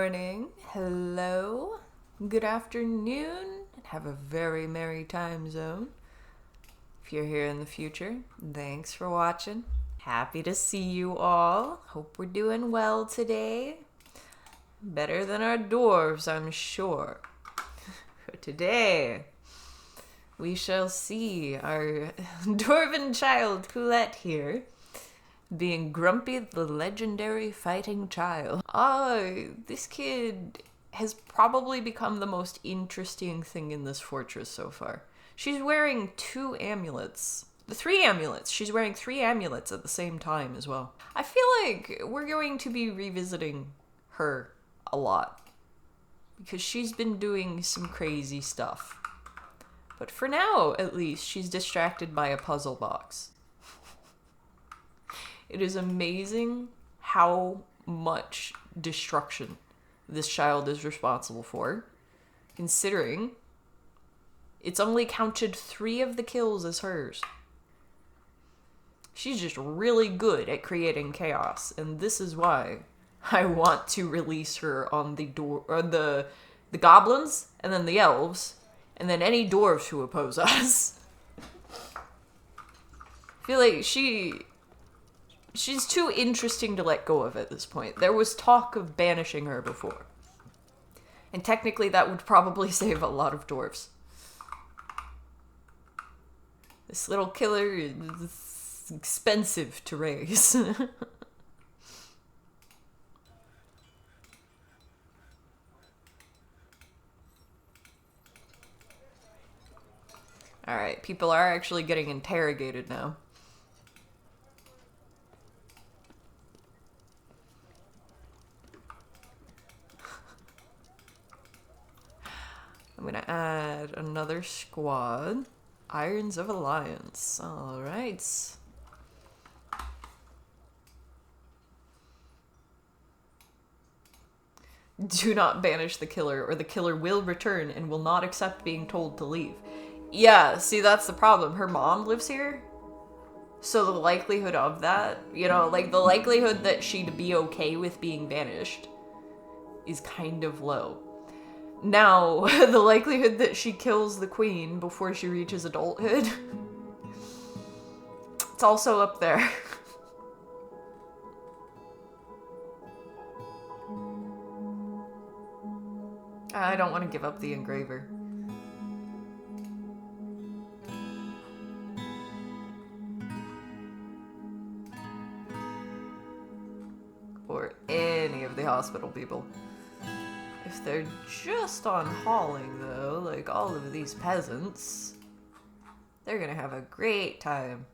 morning, hello, good afternoon, and have a very merry time zone. If you're here in the future, thanks for watching. Happy to see you all. Hope we're doing well today. Better than our dwarves, I'm sure. Today, we shall see our dwarven child, Coulette, here, being Grumpy the legendary fighting child. This kid has probably become the most interesting thing in this fortress so far. She's wearing 2 amulets. 3 amulets. She's wearing 3 amulets at the same time as well. I feel like we're going to be revisiting her a lot, because she's been doing some crazy stuff. But for now, at least, she's distracted by a puzzle box. It is amazing how much destruction this child is responsible for, considering it's only counted 3 of the kills as hers. She's just really good at creating chaos, and this is why I want to release her on the goblins, and then the elves, and then any dwarves who oppose us. I feel like she's too interesting to let go of at this point. There was talk of banishing her before. And technically that would probably save a lot of dwarves. This little killer is expensive to raise. Alright, people are actually getting interrogated now. I'm gonna add another squad. Irons of Alliance. Alright. Do not banish the killer, or the killer will return and will not accept being told to leave. Yeah, see, that's the problem. Her mom lives here. So the likelihood of that, you know, like the likelihood that she'd be okay with being banished is kind of low. Now, the likelihood that she kills the queen before she reaches adulthood, it's also up there. I don't want to give up the engraver. Or any of the hospital people. If they're just on hauling, though, like all of these peasants, they're gonna have a great time.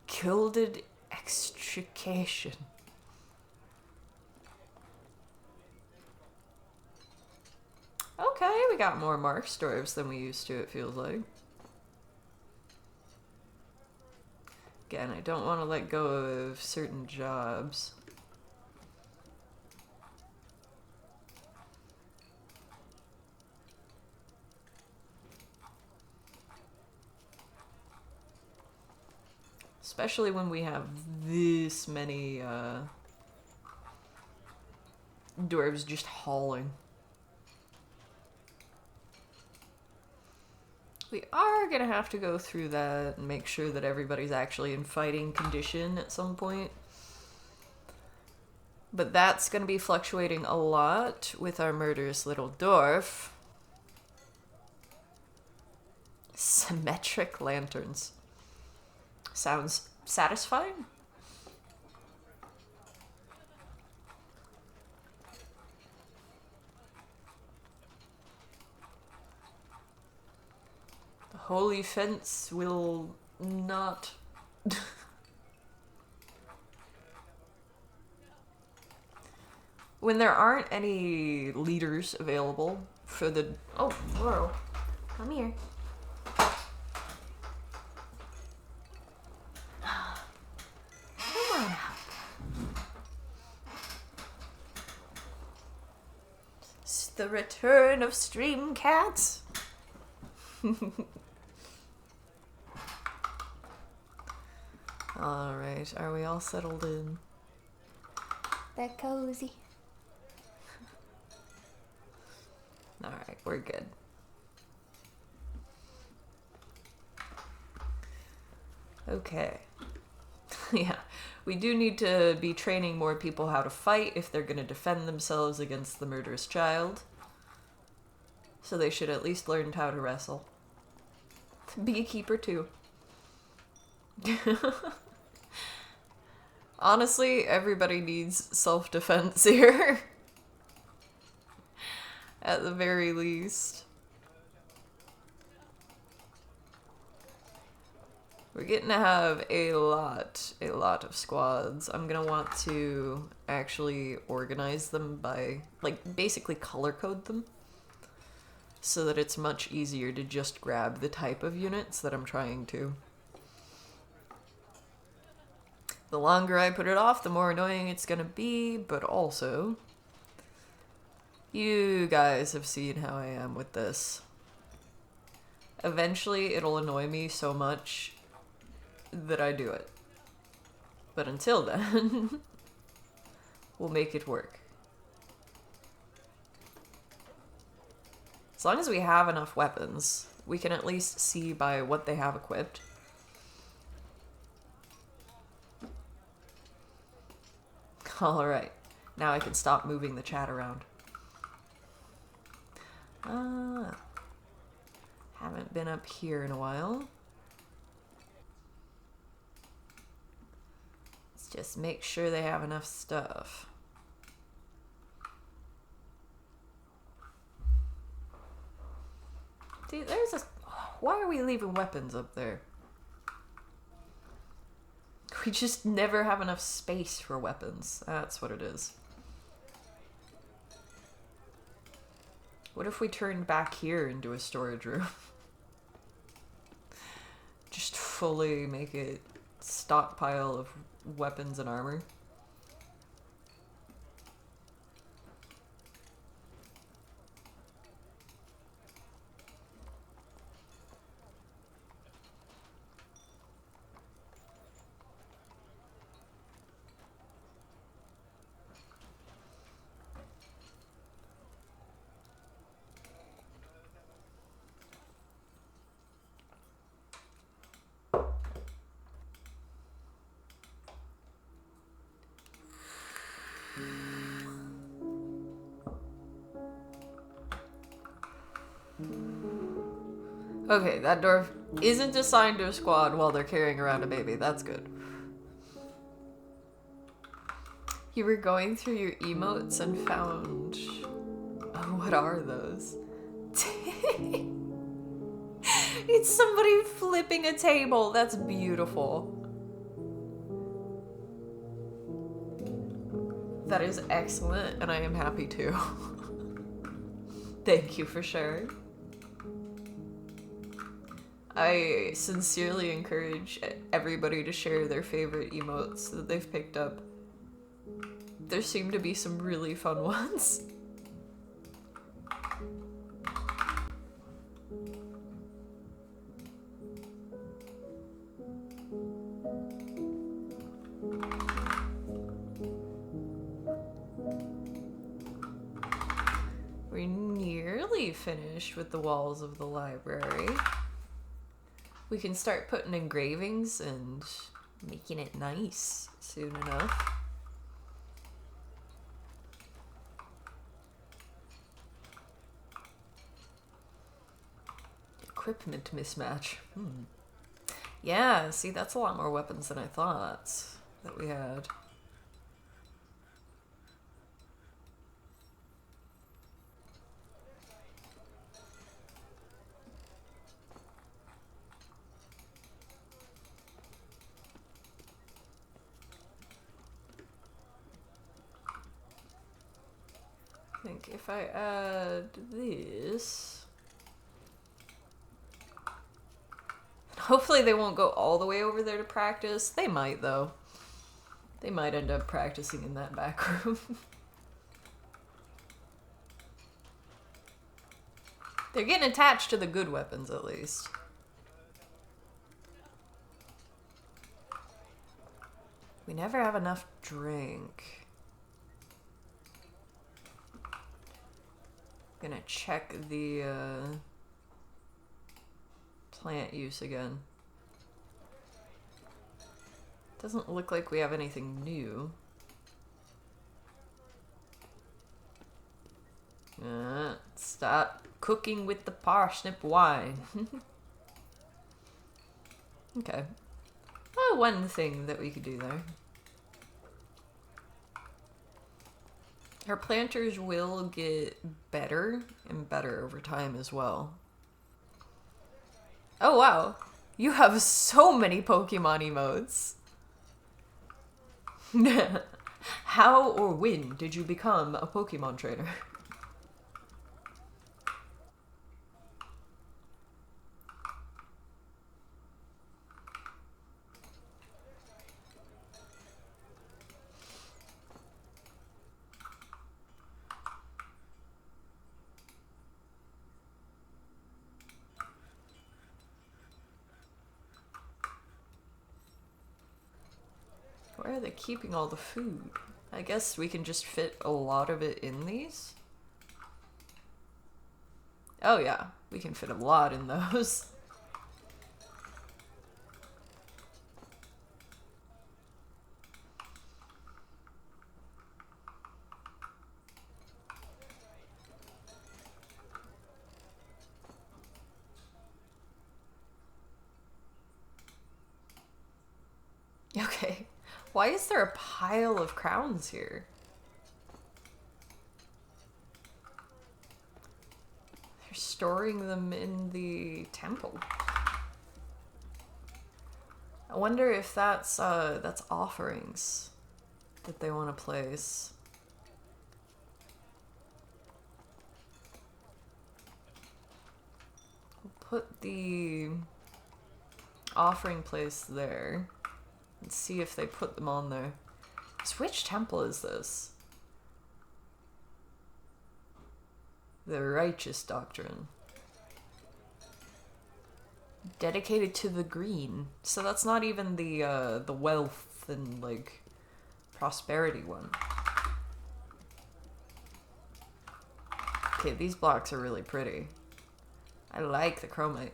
Gilded extrication. Okay, we got more mark dwarves than we used to, it feels like. Again, I don't want to let go of certain jobs. Especially when we have this many dwarves just hauling. We are gonna have to go through that and make sure that everybody's actually in fighting condition at some point. But that's gonna be fluctuating a lot with our murderous little dwarf. Symmetric lanterns. Sounds satisfying? The holy fence will not... When there aren't any leaders available for the... Oh, Laurel, come here. the return of Stream Cat. Alright, are we all settled in? They're cozy. Alright, we're good. Okay. Yeah, we do need to be training more people how to fight if they're going to defend themselves against the murderous child. So they should at least learn how to wrestle. Be a keeper too. Honestly, everybody needs self-defense here. At the very least. We're getting to have a lot of squads. I'm gonna want to actually organize them by, like, basically color code them. So that it's much easier to just grab the type of units that I'm trying to. The longer I put it off, the more annoying it's gonna be, but also, you guys have seen how I am with this. Eventually, it'll annoy me so much that I do it. But until then, we'll make it work. As long as we have enough weapons, we can at least see by what they have equipped. Alright, now I can stop moving the chat around. Haven't been up here in a while. Let's just make sure they have enough stuff. Dude, there's a... Why are we leaving weapons up there? We just never have enough space for weapons. That's what it is. What if we turned back here into a storage room? Just fully make it stockpile of weapons and armor. Okay, that dwarf isn't assigned to a squad while they're carrying around a baby. That's good. You were going through your emotes and found... Oh, what are those? It's somebody flipping a table. That's beautiful. That is excellent, and I am happy too. Thank you for sharing. I sincerely encourage everybody to share their favorite emotes that they've picked up. There seem to be some really fun ones. We're nearly finished with the walls of the library. We can start putting engravings and making it nice soon enough. Equipment mismatch. Yeah, see, that's a lot more weapons than I thought that we had. I think if I add this... Hopefully they won't go all the way over there to practice. They might, though. They might end up practicing in that back room. They're getting attached to the good weapons, at least. We never have enough drink. Gonna check the plant use again. Doesn't look like we have anything new. Stop cooking with the parsnip wine. Okay. Oh, one thing that we could do there. Our planters will get better and better over time as well. Oh wow, you have so many Pokemon emotes. How or when did you become a Pokemon trainer? Where are they keeping all the food? I guess we can just fit a lot of it in these. Oh yeah, we can fit a lot in those. Okay, why is there a pile of crowns here? They're storing them in the temple. I wonder if that's offerings that they want to place. We'll put the offering place there and see if they put them on there. So which temple is this? The Righteous Doctrine. Dedicated to the green. So that's not even the wealth and like prosperity one. Okay, these blocks are really pretty. I like the chromite.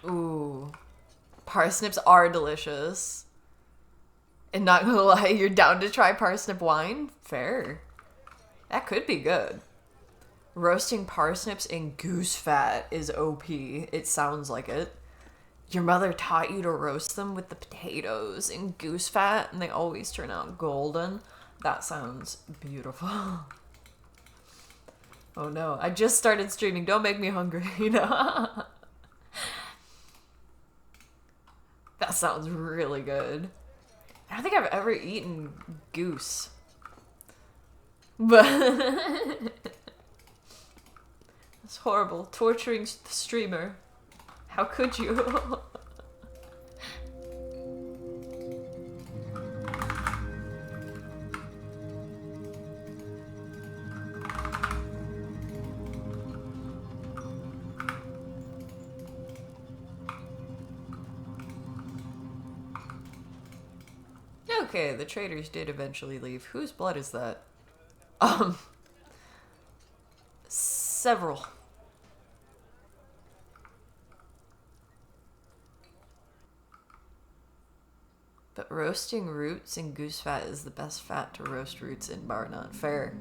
Ooh. Parsnips are delicious. And not gonna lie, you're down to try parsnip wine? Fair. That could be good. Roasting parsnips in goose fat is OP. It sounds like it. Your mother taught you to roast them with the potatoes in goose fat, and they always turn out golden. That sounds beautiful. Oh no, I just started streaming. Don't make me hungry. That sounds really good. I don't think I've ever eaten goose. But it's horrible. Torturing the streamer. How could you? Okay, the traders did eventually leave. Whose blood is that? Several. But roasting roots in goose fat is the best fat to roast roots in, bar none. Fair.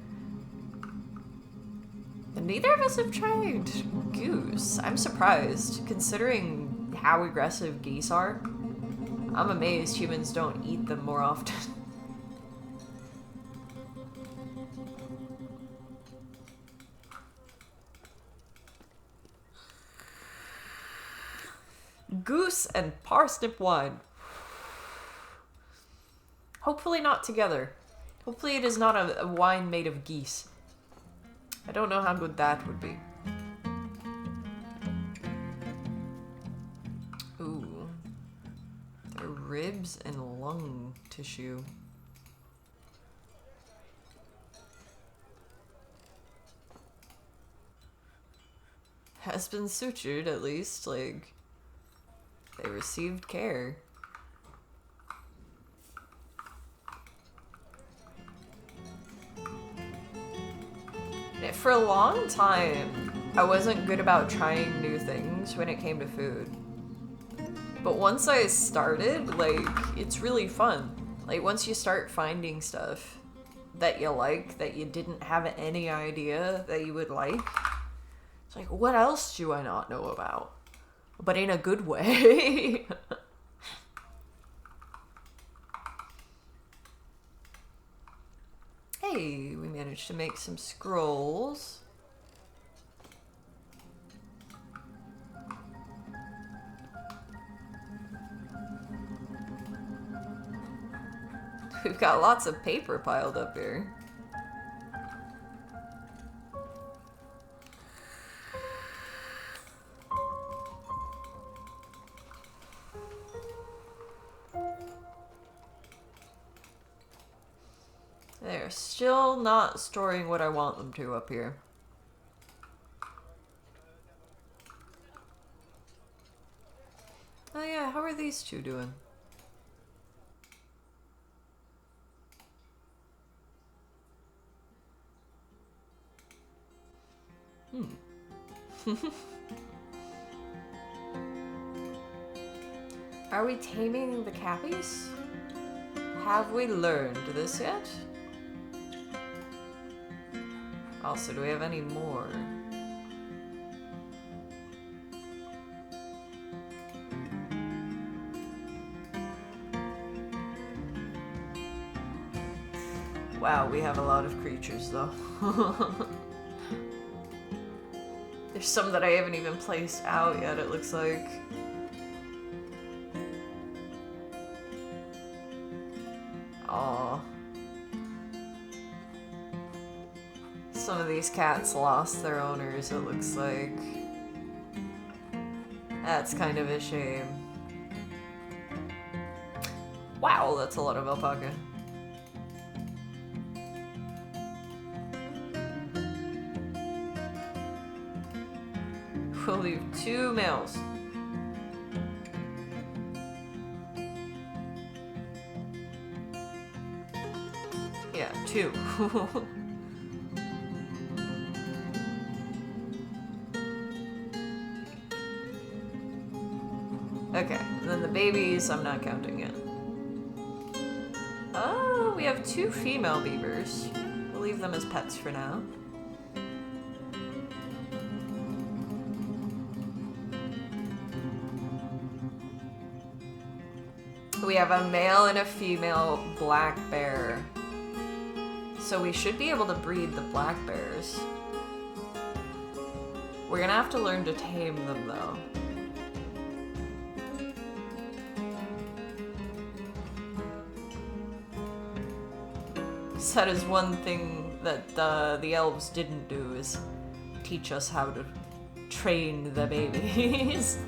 And neither of us have tried goose. I'm surprised, considering how aggressive geese are. I'm amazed humans don't eat them more often. Goose and parsnip wine. Hopefully not together. Hopefully it is not a wine made of geese. I don't know how good that would be. Ooh, ribs and lung tissue. Has been sutured, at least. Like, they received care. For a long time, I wasn't good about trying new things when it came to food. But once I started, like, it's really fun. Like, once you start finding stuff that you like, that you didn't have any idea that you would like, it's like, what else do I not know about? But in a good way. Hey, we managed to make some scrolls. We've got lots of paper piled up here. They're still not storing what I want them to up here. Oh yeah, how are these two doing? Are we taming the cappies? Have we learned this yet? Also, do we have any more? Wow, we have a lot of creatures though. There's some that I haven't even placed out yet, it looks like. Aww. Some of these cats lost their owners, it looks like. That's kind of a shame. Wow, that's a lot of alpaca. We'll leave 2 males. Yeah, 2. Okay, and then the babies, I'm not counting yet. Oh, we have 2 female beavers. We'll leave them as pets for now. We have a male and a female black bear. So we should be able to breed the black bears. We're gonna have to learn to tame them though. So that is one thing that the elves didn't do, is teach us how to train the babies.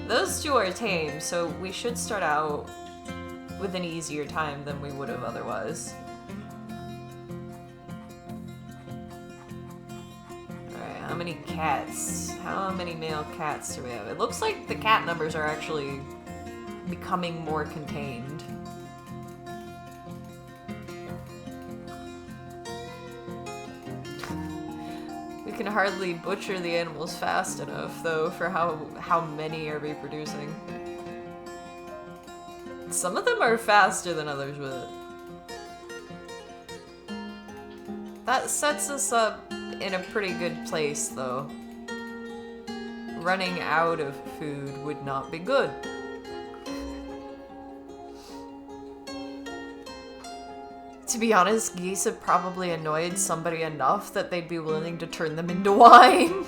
Those 2 are tame, so we should start out with an easier time than we would have otherwise. Alright, how many cats? How many male cats do we have? It looks like the cat numbers are actually becoming more contained. We can hardly butcher the animals fast enough, though, for how many are reproducing. Some of them are faster than others with it. That sets us up in a pretty good place, though. Running out of food would not be good. To be honest, geese have probably annoyed somebody enough that they'd be willing to turn them into wine.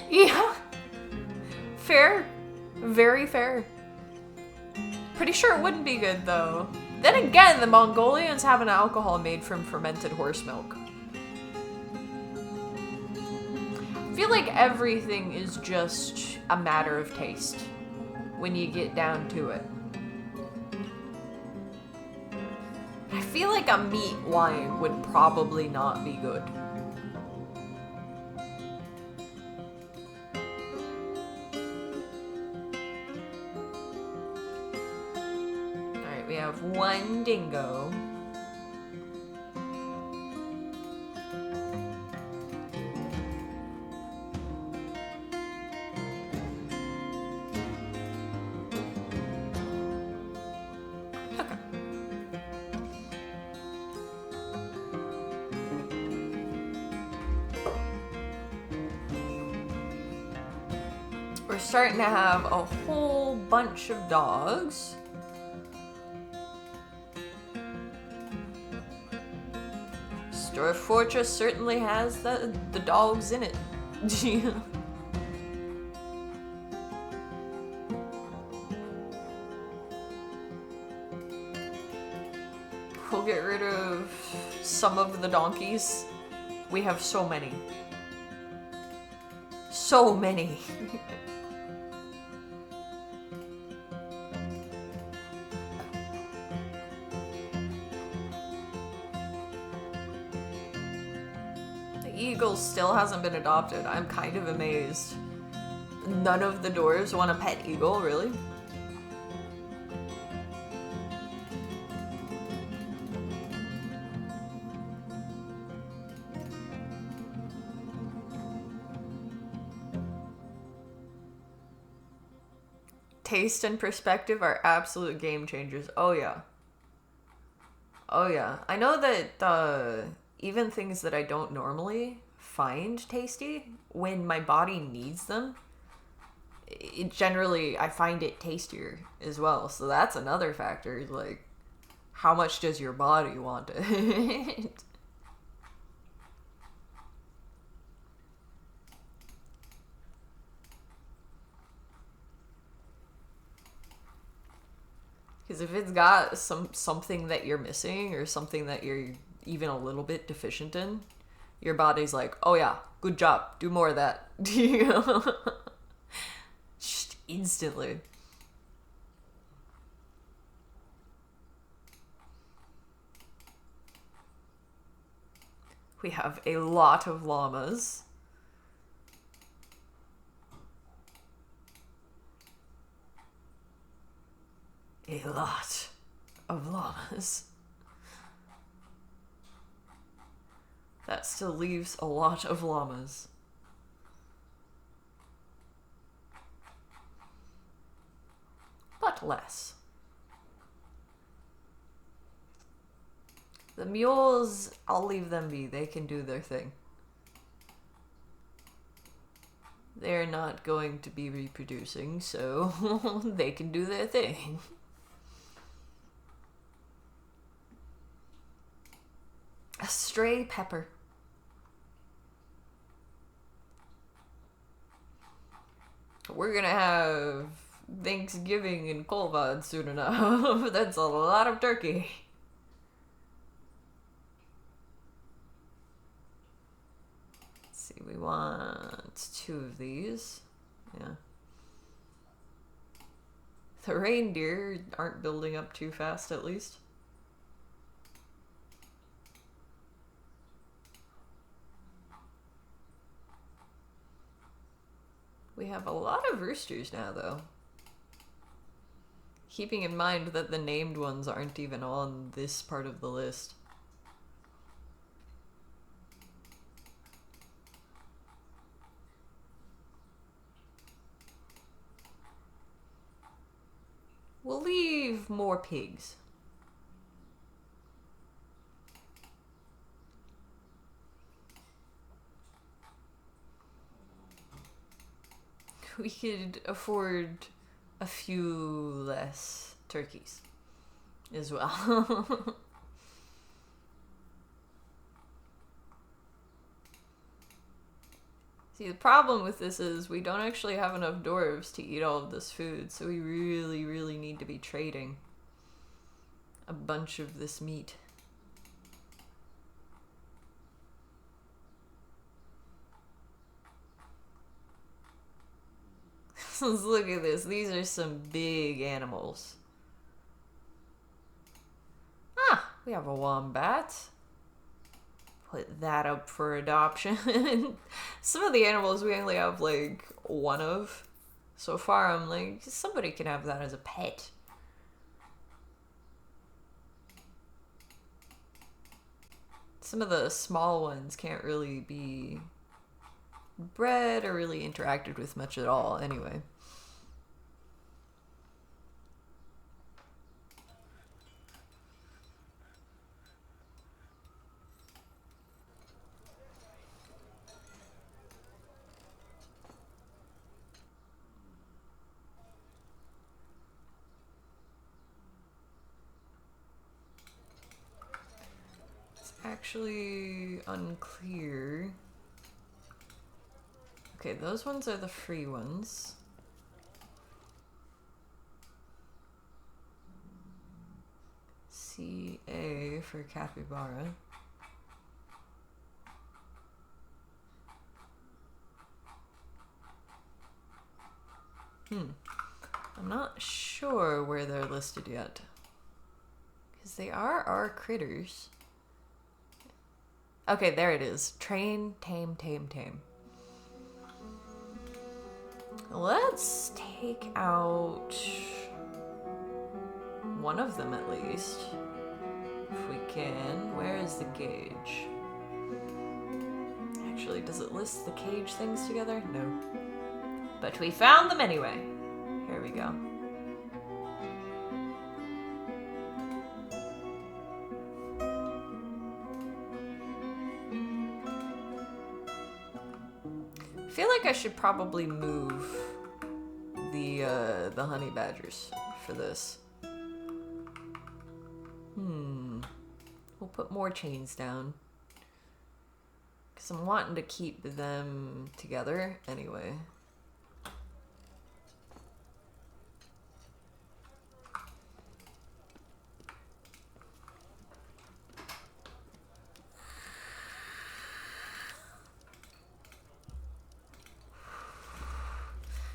Yeah. Fair. Very fair. Pretty sure it wouldn't be good, though. Then again, the Mongolians have an alcohol made from fermented horse milk. I feel like everything is just a matter of taste when you get down to it. feel like a meat wine would probably not be good. Alright, we have one dingo. We're starting to have a whole bunch of dogs. Dwarf Fortress certainly has the dogs in it. We'll get rid of some of the donkeys. We have so many. So many. Eagle still hasn't been adopted. I'm kind of amazed. None of the dwarves want a pet eagle, really? Taste and perspective are absolute game changers. Oh yeah. Oh yeah. I know that even things that I don't normally find tasty, when my body needs them, I find it tastier as well. So that's another factor. Like, how much does your body want it? Because if it's got something that you're missing or something that you're even a little bit deficient in, your body's like, oh yeah, good job, do more of that. Just instantly. We have a lot of llamas. A lot of llamas. That still leaves a lot of llamas. But less. The mules, I'll leave them be. They can do their thing. They're not going to be reproducing, so they can do their thing. A stray pepper. We're gonna have Thanksgiving in Colvad soon enough. That's a lot of turkey. Let's see, we want 2 of these. Yeah. The reindeer aren't building up too fast, at least. We have a lot of roosters now, though. Keeping in mind that the named ones aren't even on this part of the list. We'll leave more pigs. We could afford a few less turkeys as well. See, the problem with this is we don't actually have enough dwarves to eat all of this food, so we really, really need to be trading a bunch of this meat. Let's look at this. These are some big animals. Ah, We have a wombat. Put that up for adoption. Some of the animals we only have like one of. So far I'm like, somebody can have that as a pet. Some of the small ones can't really be bred or really interacted with much at all anyway. Actually unclear. Okay, those ones are the free ones. CA for capybara. I'm not sure where they're listed yet. Because they are our critters. Okay, there it is. Train, tame, tame, tame. Let's take out one of them at least. If we can. Where is the gauge? Actually, does it list the cage things together? No. But we found them anyway. Here we go. I feel like I should probably move the honey badgers for this. We'll put more chains down. Because I'm wanting to keep them together anyway.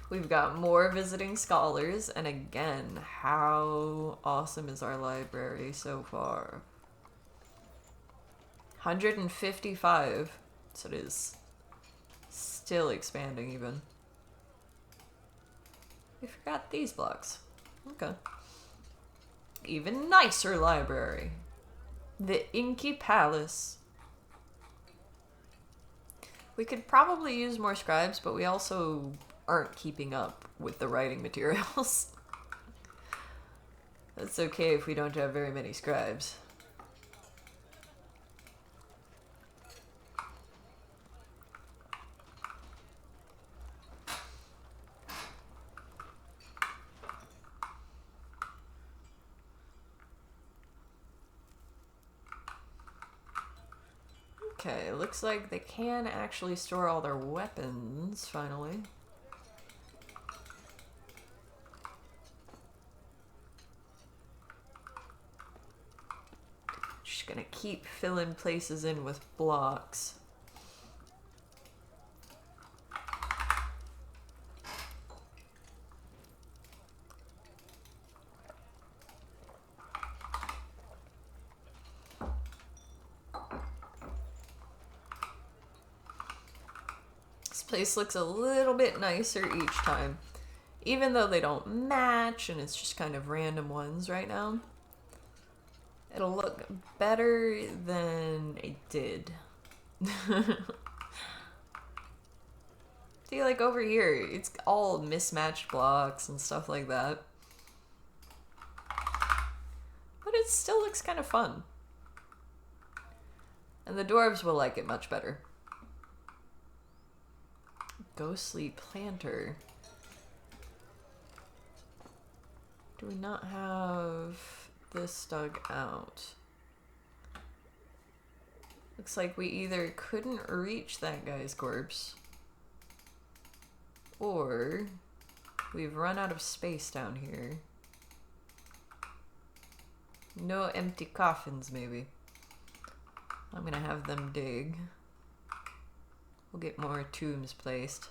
We've got more visiting scholars, and again, how awesome is our library so far? 155, so it is still expanding even. We forgot these blocks. Okay. Even nicer library. The Inky Palace. We could probably use more scribes, but we also aren't keeping up with the writing materials. That's okay if we don't have very many scribes. Okay, looks like they can actually store all their weapons, finally. Just gonna keep filling places in with blocks. This place looks a little bit nicer each time. Even though they don't match and it's just kind of random ones right now. It'll look better than it did. See, like over here, it's all mismatched blocks and stuff like that. But it still looks kind of fun. And the dwarves will like it much better. Ghostly planter. Do we not have this dug out? Looks like we either couldn't reach that guy's corpse, or we've run out of space down here. No empty coffins, maybe. I'm gonna have them dig. We'll get more tombs placed.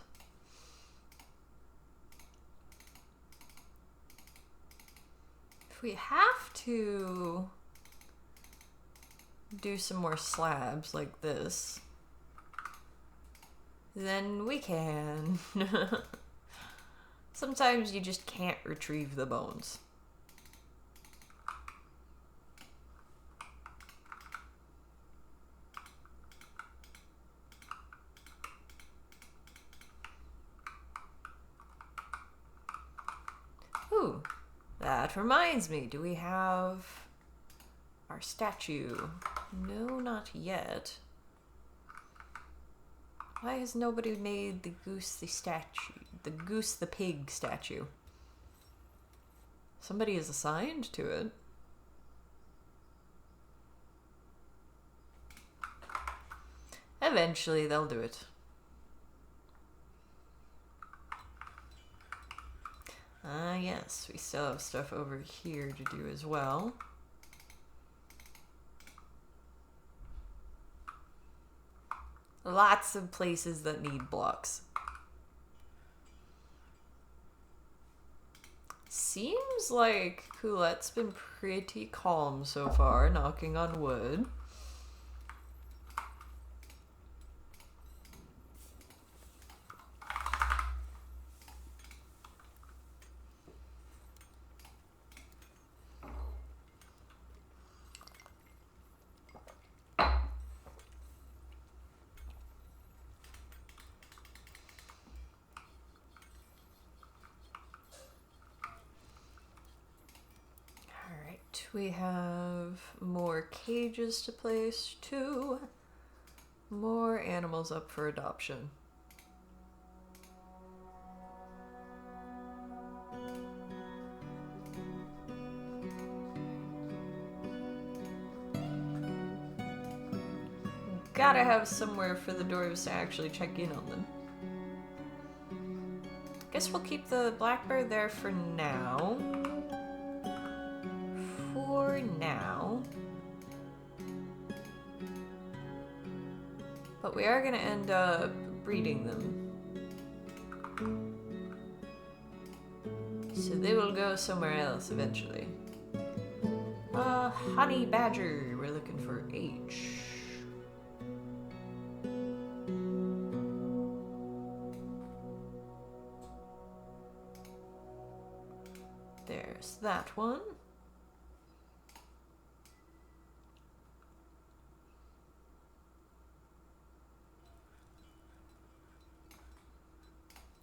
If we have to do some more slabs like this, then we can. Sometimes you just can't retrieve the bones. Ooh, that reminds me, do we have our statue? No, not yet. Why has nobody made the goose the statue? The goose the pig statue? Somebody is assigned to it. Eventually they'll do it. Ah, yes, we still have stuff over here to do as well. Lots of places that need blocks. Seems like Coulette's been pretty calm so far, knocking on wood. We have more cages to place too. More animals up for adoption. Gotta have somewhere for the dwarves to actually check in on them. Guess we'll keep the blackbird there for now. But we are going to end up breeding them. So they will go somewhere else eventually. Honey badger. We're looking for H. There's that one.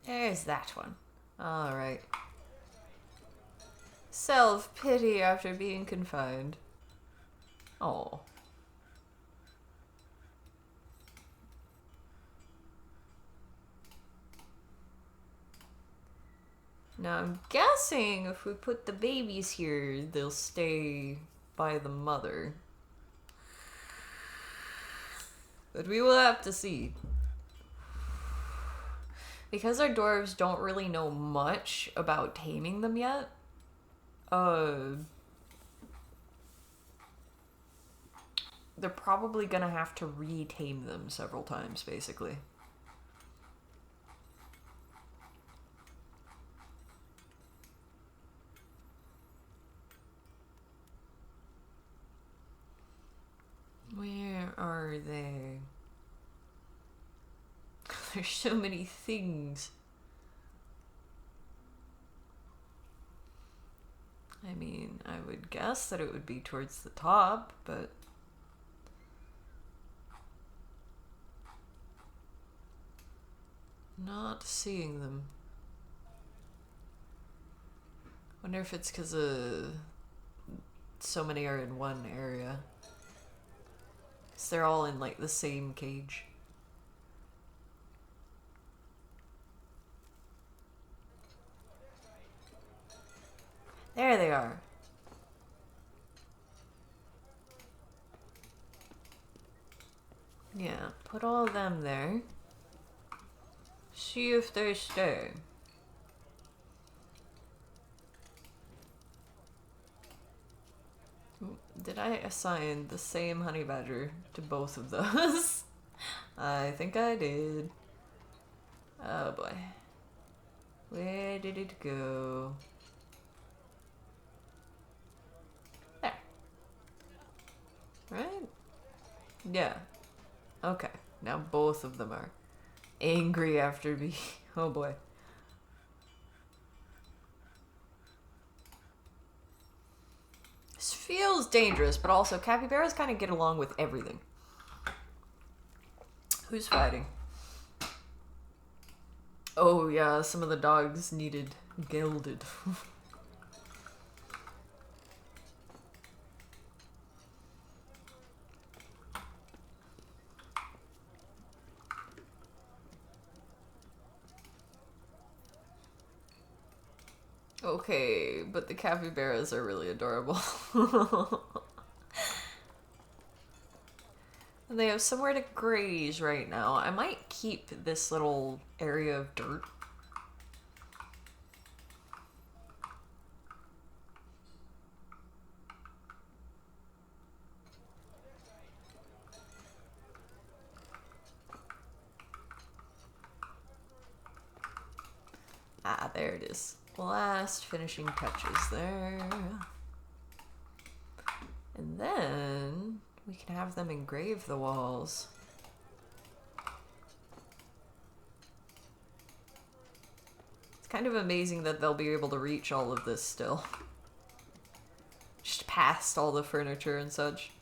There's that one. Alright. Self-pity after being confined. Oh. Now I'm guessing if we put the babies here, they'll stay by the mother. But we will have to see. Because our dwarves don't really know much about taming them yet, they're probably gonna have to re-tame them several times, basically. Where are they? There's so many things. I mean, I would guess that it would be towards the top, but... not seeing them. Wonder if it's because so many are in one area. 'Cause they're all in, like, the same cage. There they are. Yeah, put all of them there. See if they stay. Did I assign the same honey badger to both of those? I think I did. Oh boy. Where did it go? There. Right? Yeah. Okay. Now both of them are angry after me. Oh boy. This feels dangerous, but also capybaras kind of get along with everything. Who's fighting? Oh yeah, some of the dogs needed gelded. Okay, but the capybaras are really adorable. They have somewhere to graze right now. I might keep this little area of dirt. Ah, there it is. Last finishing touches there. And then we can have them engrave the walls. It's kind of amazing that they'll be able to reach all of this still. Just past all the furniture and such.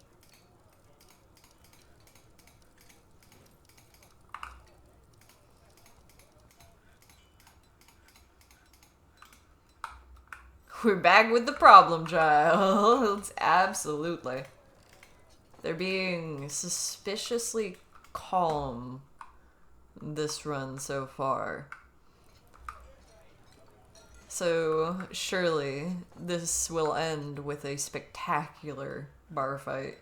We're back with the problem child. Absolutely. They're being suspiciously calm this run so far. So surely this will end with a spectacular bar fight.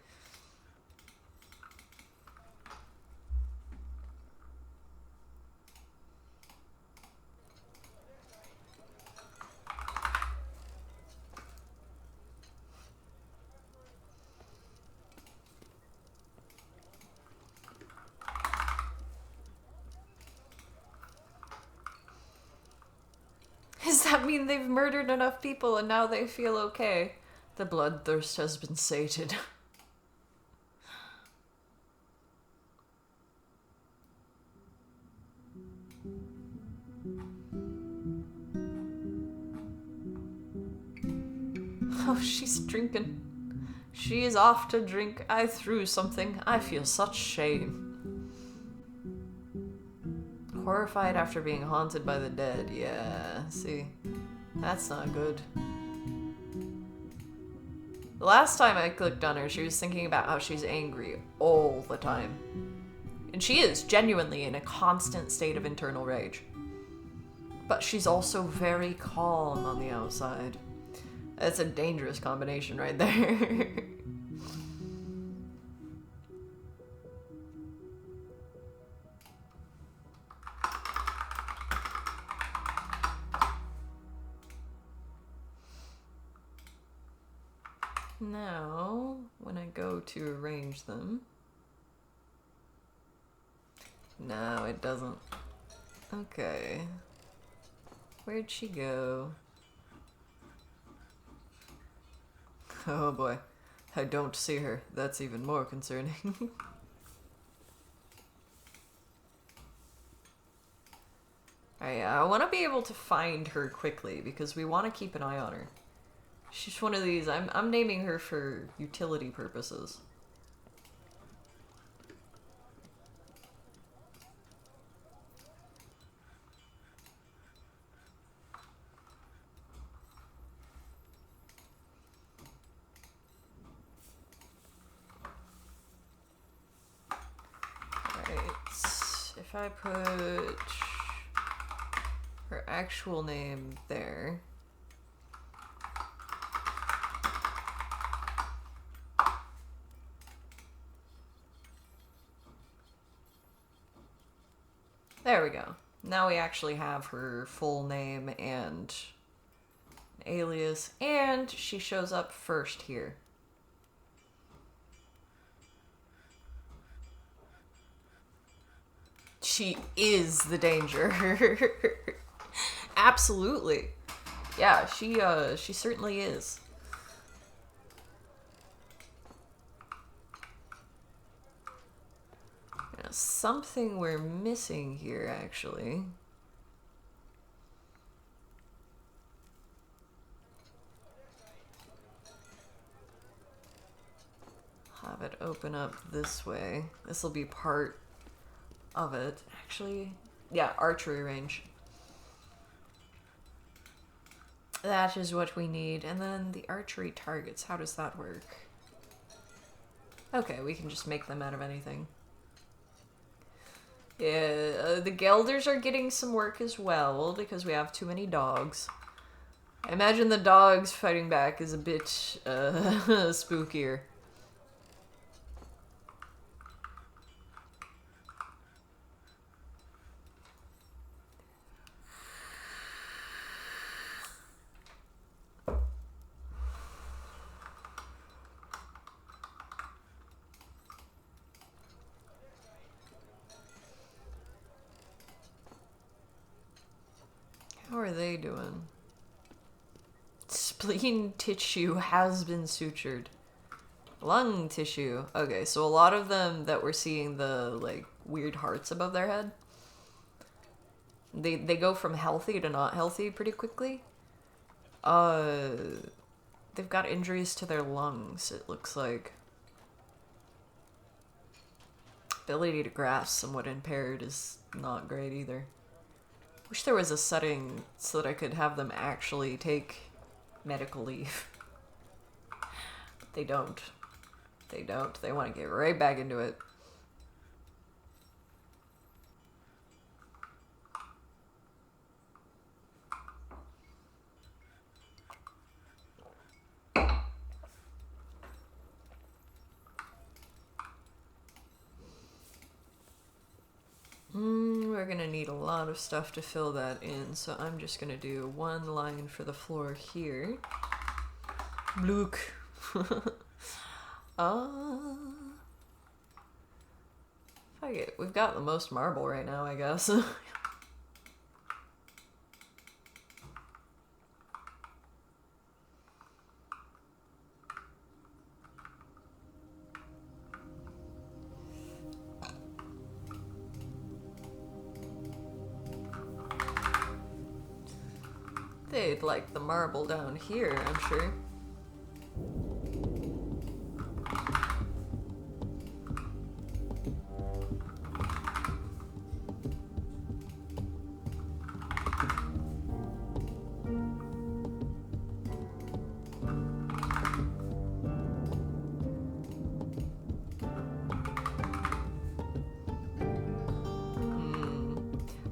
Does that mean they've murdered enough people and now they feel okay? The bloodthirst has been sated. Oh, she's drinking. She is off to drink. I threw something. I feel such shame. Horrified after being haunted by the dead. Yeah, see. That's not good. The last time I clicked on her, she was thinking about how she's angry all the time. And she is genuinely in a constant state of internal rage. But she's also very calm on the outside. That's a dangerous combination right there. Now, when I go to arrange them... No, it doesn't. Okay. Where'd she go? Oh boy. I don't see her. That's even more concerning. I want to be able to find her quickly because we want to keep an eye on her. She's one of these. I'm naming her for utility purposes. Alright. If I put her actual name there. There we go. Now we actually have her full name and alias, and she shows up first here. She is the danger. Absolutely. Yeah, she certainly is. something we're missing here, actually. Have it open up this way. This will be part of it. Actually, yeah, archery range. That is what we need. And then the archery targets, how does that work? Okay, we can just make them out of anything. Yeah, the gelders are getting some work as well because we have too many dogs. I imagine the dogs fighting back is a bit spookier. How are they doing? Spleen tissue has been sutured. Lung tissue. Okay, so a lot of them that we're seeing the, like, weird hearts above their head, they go from healthy to not healthy pretty quickly. They've got injuries to their lungs, it looks like. Ability to grasp somewhat impaired is not great either. Wish there was a setting so that I could have them actually take medical leave. But they don't. They don't. They want to get right back into it. We're gonna need a lot of stuff to fill that in, so I'm just gonna do one line for the floor here. Blook. Fuck it. We've got the most marble right now, I guess. They'd like the marble down here, I'm sure.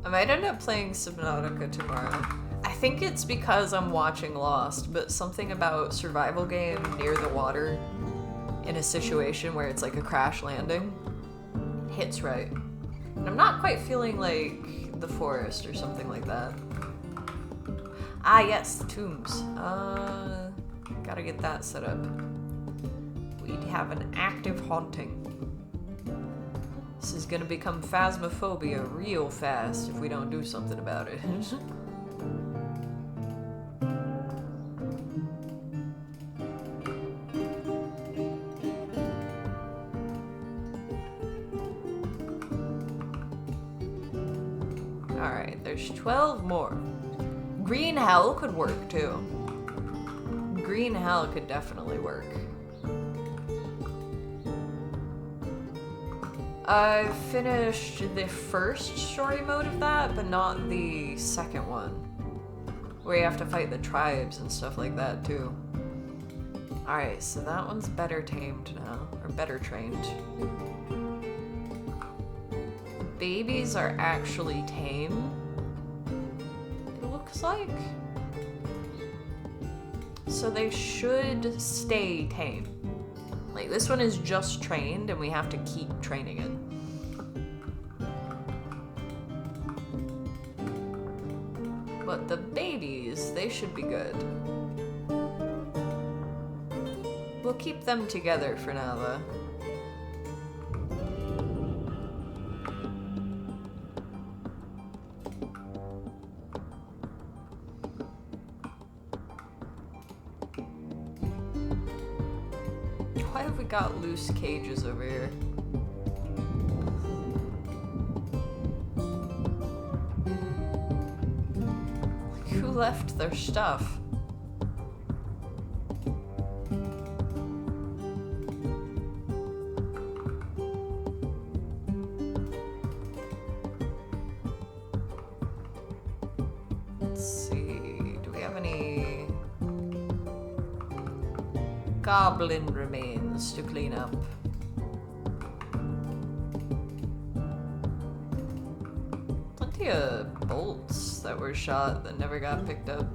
I might end up playing Subnautica tomorrow. I think it's because I'm watching Lost, but something about survival game near the water in a situation where it's like a crash landing hits right. And I'm not quite feeling like the forest or something like that. Ah yes, the tombs. Gotta get that set up. We'd have an active haunting. This is gonna become phasmophobia real fast if we don't do something about it. Alright, there's 12 more. Green hell could work too. Green hell could definitely work. I finished the first story mode of that, but not the second one, where you have to fight the tribes and stuff like that too. Alright, so that one's better tamed now, or better trained. Babies are actually tame, it looks like. So they should stay tame. Like, this one is just trained, and we have to keep training it. But the babies, they should be good. We'll keep them together for now, though. Why have we got loose cages over here? left their stuff? Let's see, do we have any goblin remains to clean up? Plenty of bolts that were shot that never got picked up.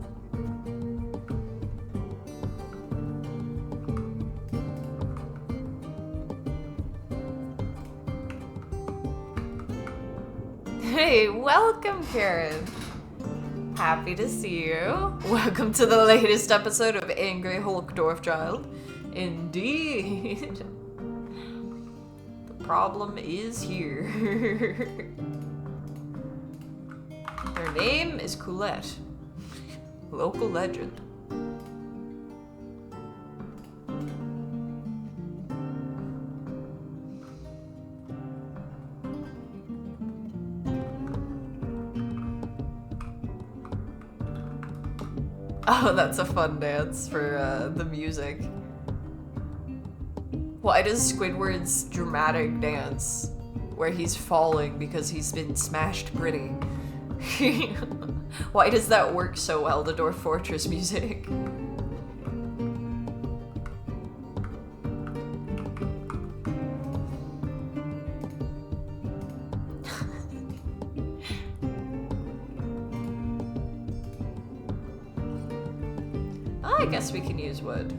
Hey, welcome, Karen. Happy to see you. Welcome to the latest episode of Angry Hulk Dwarf Child. Indeed. The problem is here. Her name is Coolette. Local legend. Oh, that's a fun dance for the music. Why does Squidward's dramatic dance, where he's falling because he's been smashed pretty, why does that work so well, the Dwarf Fortress music? I guess we can use wood.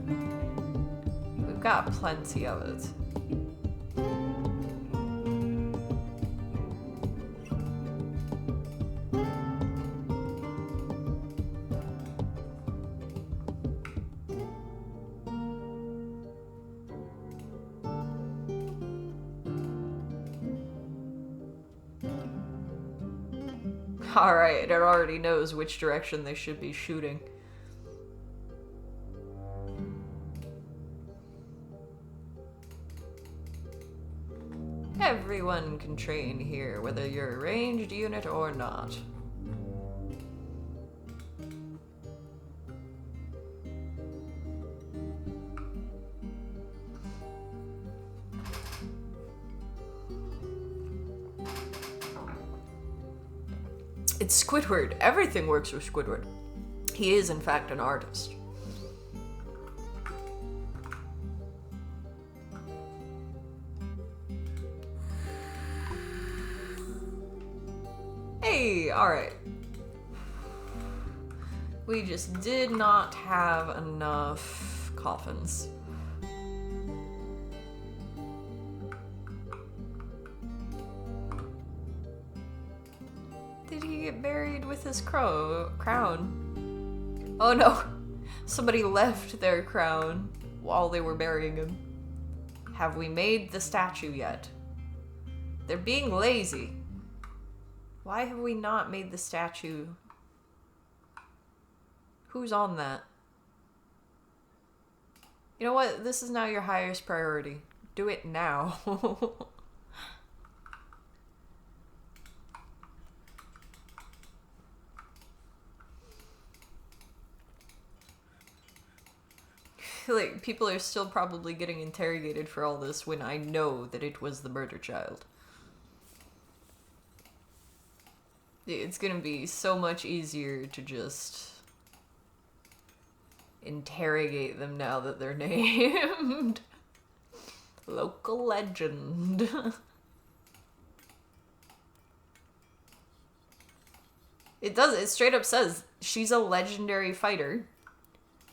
We've got plenty of it. Alright, it already knows which direction they should be shooting. Everyone can train here, whether you're a ranged unit or not. It's Squidward. Everything works with Squidward. He is, in fact, an artist. Hey, alright. We just did not have enough coffins. Did he get buried with his crown? Oh no, somebody left their crown while they were burying him. Have we made the statue yet? They're being lazy. Why have we not made the statue? Who's on that? You know what? This is now your highest priority. Do it now. Like, people are still probably getting interrogated for all this when I know that it was the murder child. It's gonna be so much easier to just interrogate them now that they're named. Local legend. It does, it straight up says she's a legendary fighter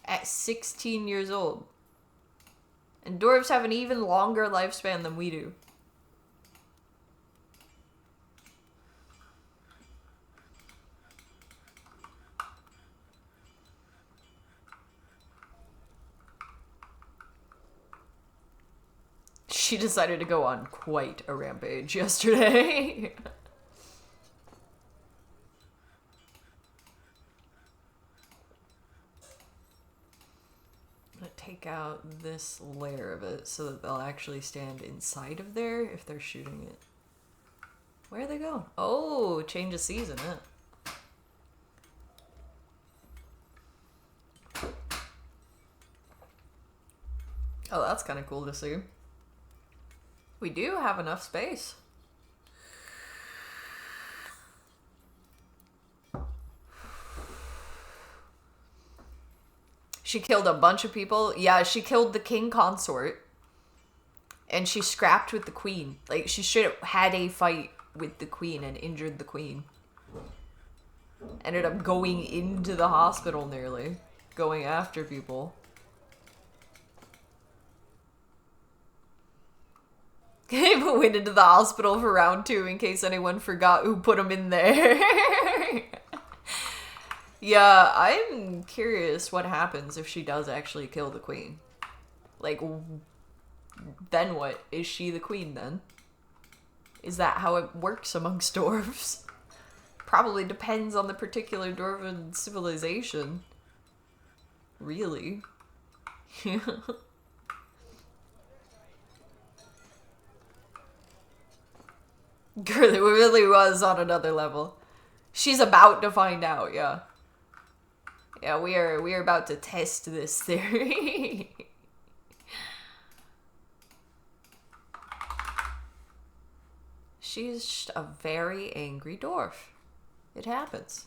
at 16 years old. And dwarves have an even longer lifespan than we do. She decided to go on quite a rampage yesterday. I'm gonna take out this layer of it so that they'll actually stand inside of there if they're shooting it. Where are they going? Oh, change of season, huh? Oh, that's kind of cool to see. We do have enough space. She killed a bunch of people. Yeah, she killed the king consort. And she scrapped with the queen. Like, she should have had a fight with the queen and injured the queen. Ended up going into the hospital nearly. Going after people. But went into the hospital for round 2 in case anyone forgot who put him in there. Yeah, I'm curious what happens if she does actually kill the queen. Like, then what? Is she the queen then? Is that how it works amongst dwarves? Probably depends on the particular dwarven civilization. Really? It really was on another level. She's about to find out, yeah. Yeah, we are about to test this theory. She's just a very angry dwarf. It happens.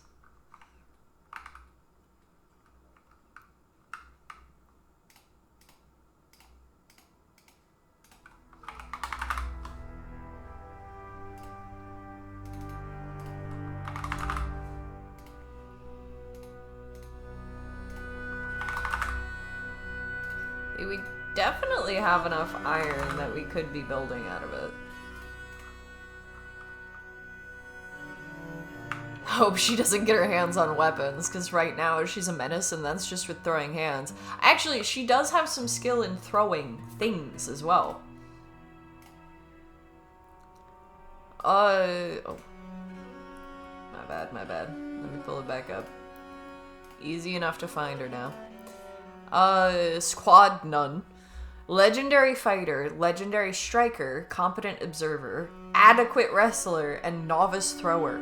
We definitely have enough iron that we could be building out of it. Hope she doesn't get her hands on weapons, because right now she's a menace and that's just with throwing hands. Actually, she does have some skill in throwing things as well. Oh. My bad. Let me pull it back up. Easy enough to find her now. Squad Nun. Legendary fighter, legendary striker, competent observer, adequate wrestler, and novice thrower.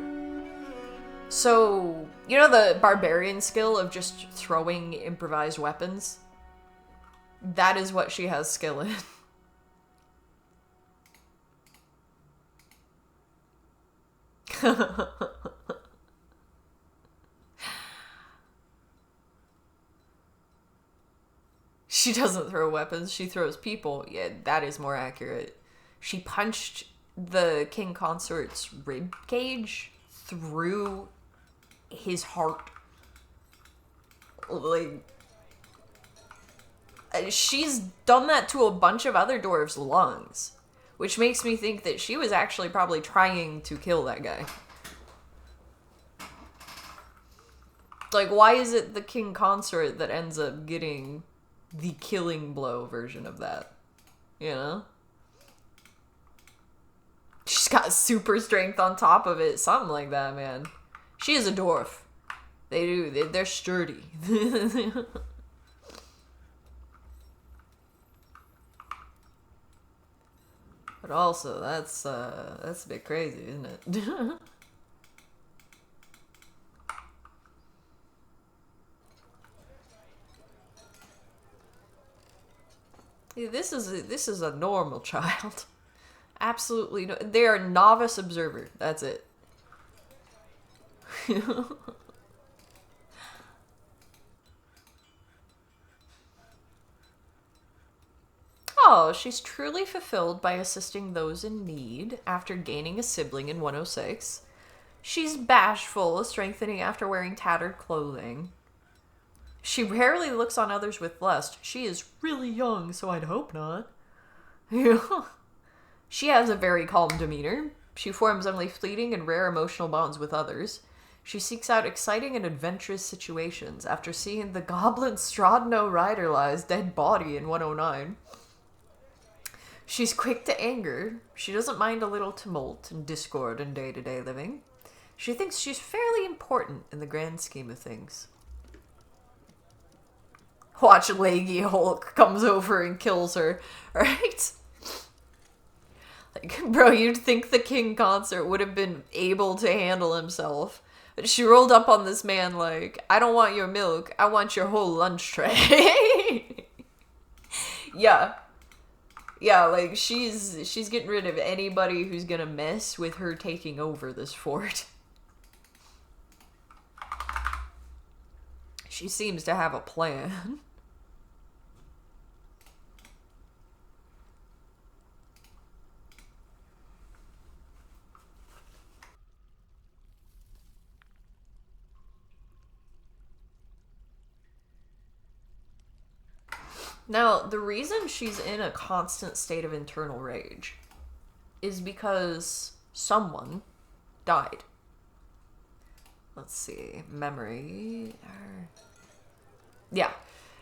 So, you know the barbarian skill of just throwing improvised weapons? That is what she has skill in. She doesn't throw weapons, she throws people. Yeah, that is more accurate. She punched the king consort's rib cage through his heart. Like, she's done that to a bunch of other dwarves' lungs, which makes me think that she was actually probably trying to kill that guy. Like, why is it the king consort that ends up getting the killing blow version of that? You know? She's got super strength on top of it. Something like that, man. She is a dwarf. They're sturdy. But also, that's a bit crazy, isn't it? This is a normal child. Absolutely no. They are novice observer. That's it. Oh, she's truly fulfilled by assisting those in need after gaining a sibling in 106. She's bashful, strengthening after wearing tattered clothing. She rarely looks on others with lust. She is really young, so I'd hope not. She has a very calm demeanor. She forms only fleeting and rare emotional bonds with others. She seeks out exciting and adventurous situations after seeing the goblin Stradno Riderlai's dead body in 109. She's quick to anger. She doesn't mind a little tumult and discord in day-to-day living. She thinks she's fairly important in the grand scheme of things. Watch Leggy Hulk comes over and kills her, right? Like, bro, you'd think the king consort would have been able to handle himself. But she rolled up on this man like, I don't want your milk, I want your whole lunch tray. Yeah. Yeah, like, she's getting rid of anybody who's gonna mess with her taking over this fort. She seems to have a plan. Now, the reason she's in a constant state of internal rage is because someone died. Let's see. Memory. Yeah.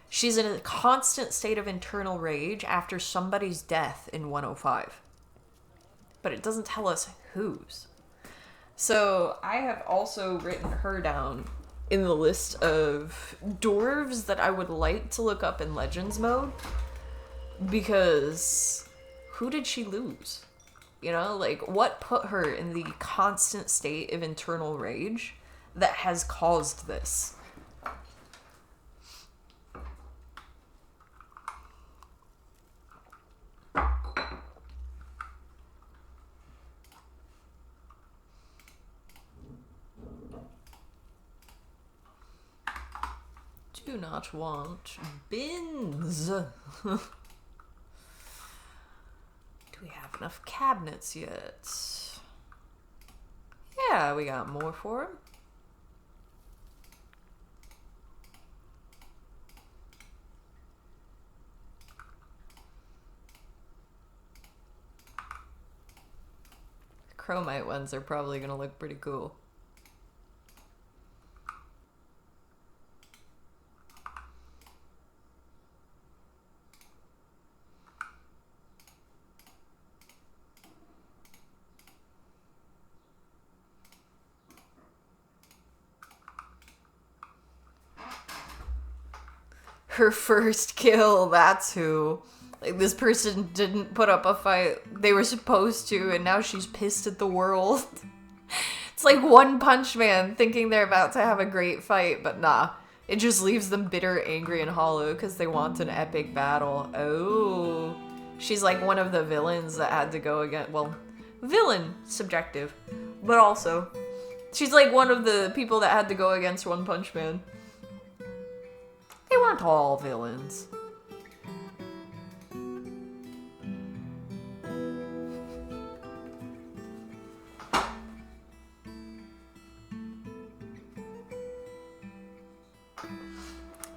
She's in a constant state of internal rage after somebody's death in 105. But it doesn't tell us whose. So I have also written her down in the list of dwarves that I would like to look up in Legends mode. Because who did she lose? You know, like, what put her in the constant state of internal rage that has caused this? Do not want bins. Do we have enough cabinets yet? Yeah, we got more for him. Chromite ones are probably going to look pretty cool. Her first kill, that's who. Like, this person didn't put up a fight they were supposed to, and now she's pissed at the world. It's like One Punch Man thinking they're about to have a great fight, but nah. It just leaves them bitter, angry, and hollow because they want an epic battle. Oh. She's like one of the villains that had to go against... Well, villain, subjective. But also, she's like one of the people that had to go against One Punch Man. They weren't all villains.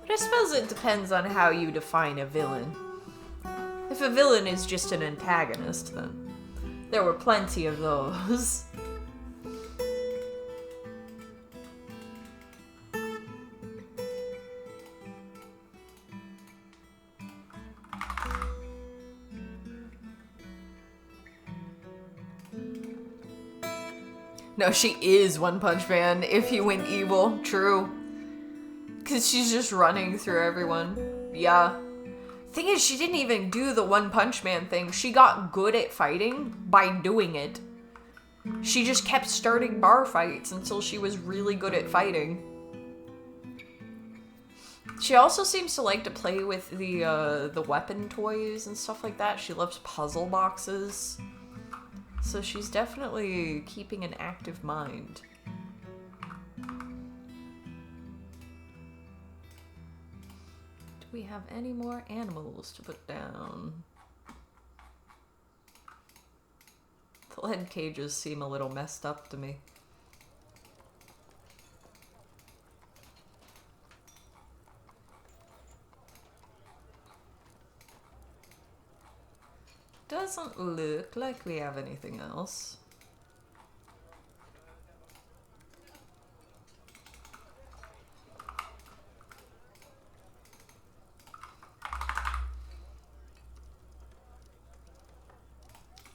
But I suppose it depends on how you define a villain. If a villain is just an antagonist, then there were plenty of those. No, she is One Punch Man if he went evil. True. Because she's just running through everyone. Yeah. Thing is, she didn't even do the One Punch Man thing. She got good at fighting by doing it. She just kept starting bar fights until she was really good at fighting. She also seems to like to play with the weapon toys and stuff like that. She loves puzzle boxes. So she's definitely keeping an active mind. Do we have any more animals to put down? The lead cages seem a little messed up to me. Doesn't look like we have anything else.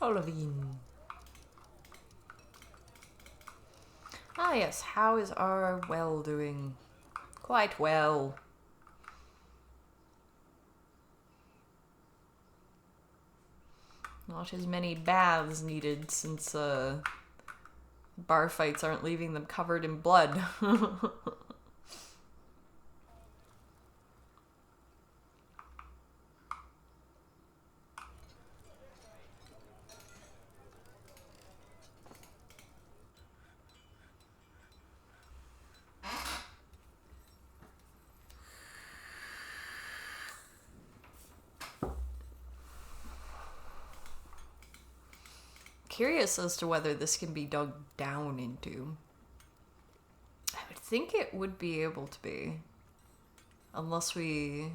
Olivine. Ah yes, how is our well doing? Quite well. Not as many baths needed since bar fights aren't leaving them covered in blood. curious as to whether this can be dug down into. I would think it would be able to be. Unless we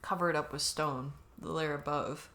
cover it up with stone, the layer above.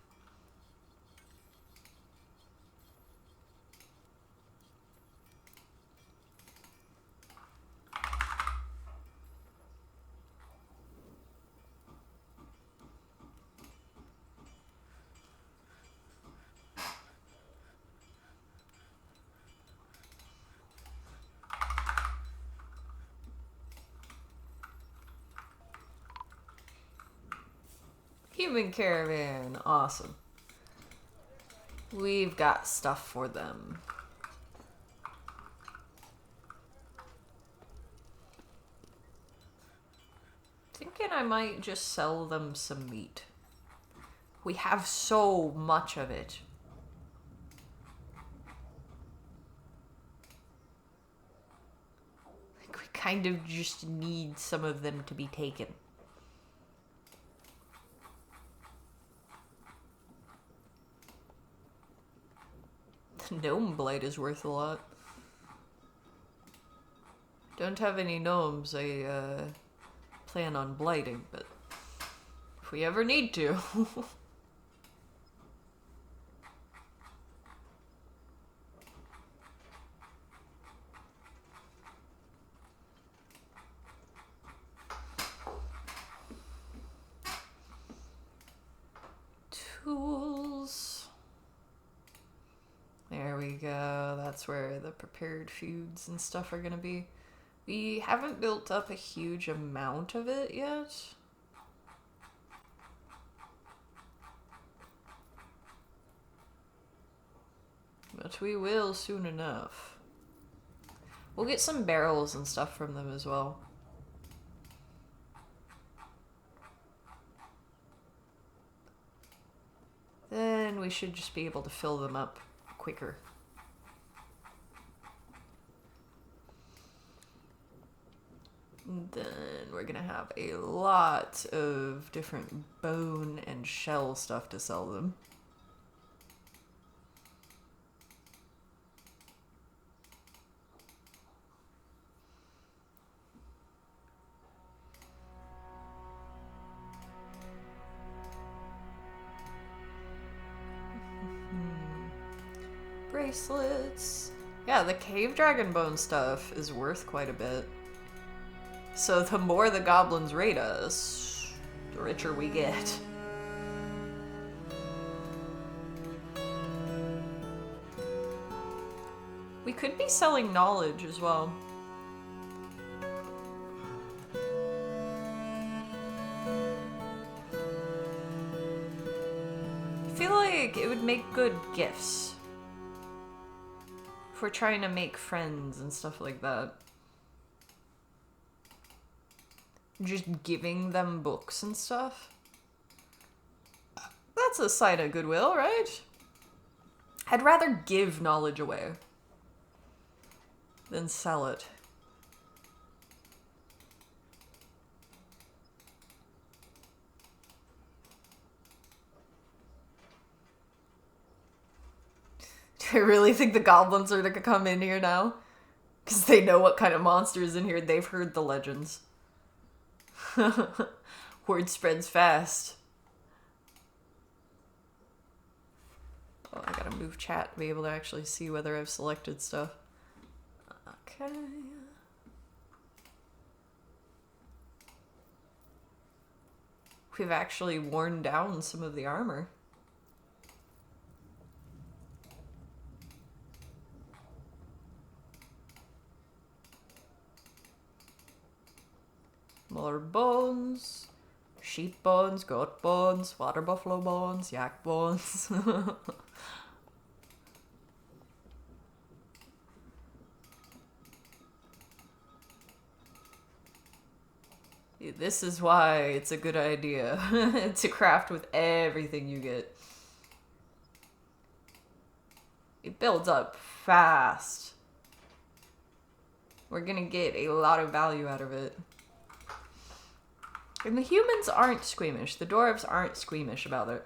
Human caravan, awesome. We've got stuff for them. Thinking I might just sell them some meat. We have so much of it. Like we kind of just need some of them to be taken. The gnome blight is worth a lot. Don't have any gnomes I plan on blighting, but if we ever need to. Tools. There we go. That's where the prepared foods and stuff are gonna be. We haven't built up a huge amount of it yet. But we will soon enough. We'll get some barrels and stuff from them as well. Then we should just be able to fill them up quicker. And then we're gonna have a lot of different bone and shell stuff to sell them. Bracelets. Yeah, the cave dragon bone stuff is worth quite a bit. So the more the goblins raid us, the richer we get. We could be selling knowledge as well. I feel like it would make good gifts. If we're trying to make friends and stuff like that. Just giving them books and stuff. That's a sign of goodwill, right? I'd rather give knowledge away than sell it. Do I really think the goblins are gonna come in here now? Because they know what kind of monster is in here. They've heard the legends. Word spreads fast. Oh, I gotta move chat to be able to actually see whether I've selected stuff. Okay. We've actually worn down some of the armor. More bones, sheep bones, goat bones, water buffalo bones, yak bones. This is why it's a good idea to craft with everything you get. It builds up fast. We're gonna get a lot of value out of it. And the humans aren't squeamish. The dwarves aren't squeamish about it.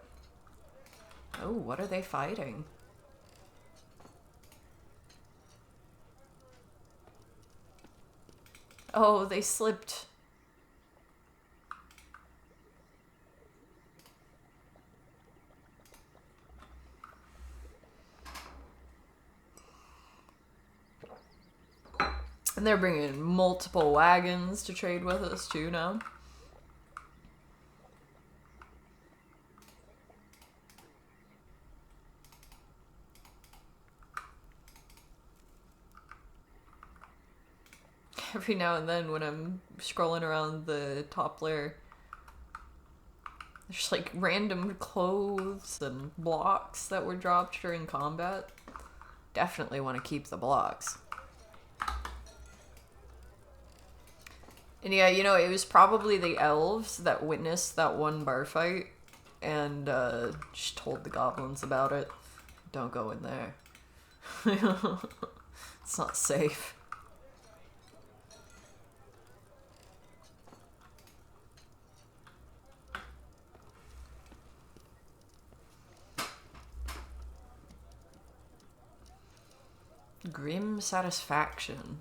Oh, what are they fighting? Oh, they slipped. And they're bringing multiple wagons to trade with us too now. Every now and then when I'm scrolling around the top layer, there's like random clothes and blocks that were dropped during combat. Definitely want to keep the blocks. And yeah, you know, it was probably the elves that witnessed that one bar fight and just told the goblins about it. Don't go in there. It's not safe. Grim satisfaction.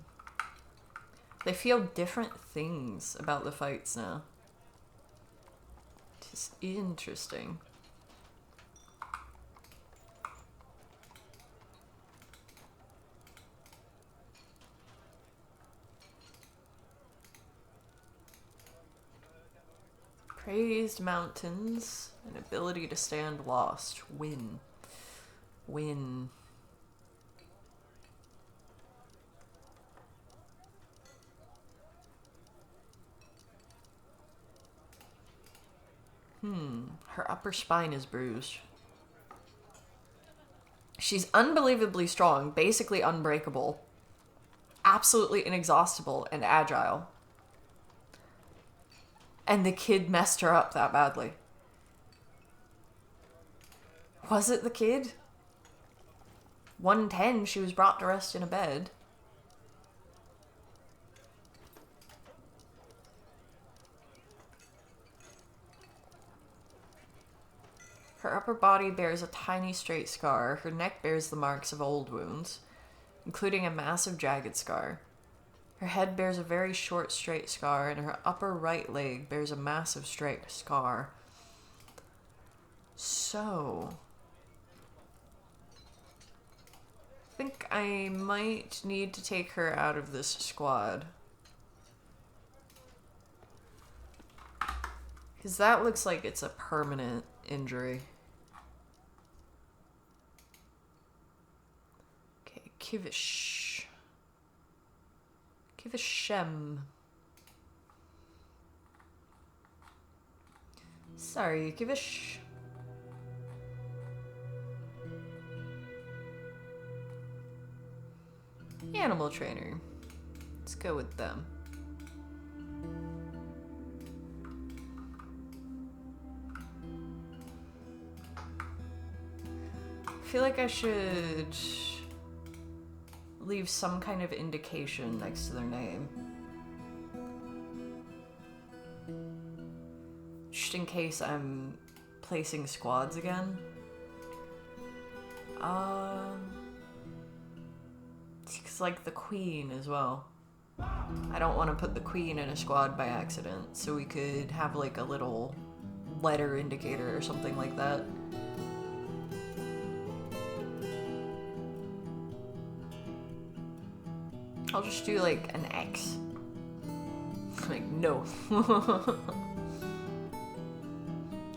They feel different things about the fights now. It's interesting. Praised mountains, an ability to stand lost. Win. Win. Her upper spine is bruised. She's unbelievably strong, basically unbreakable, absolutely inexhaustible, and agile. And the kid messed her up that badly. Was it the kid? 110, she was brought to rest in a bed. Her upper body bears a tiny straight scar. Her neck bears the marks of old wounds, including a massive jagged scar. Her head bears a very short straight scar, and her upper right leg bears a massive straight scar. So, I think I might need to take her out of this squad. Because that looks like it's a permanent injury. Okay, Kivish. Kivishem. Sorry, Kivish. Animal trainer. Let's go with them. I feel like I should leave some kind of indication next to their name. Just in case I'm placing squads again. It's like the queen as well. I don't want to put the queen in a squad by accident, so we could have like a little letter indicator or something like that. I'll just do like an X. Like, no.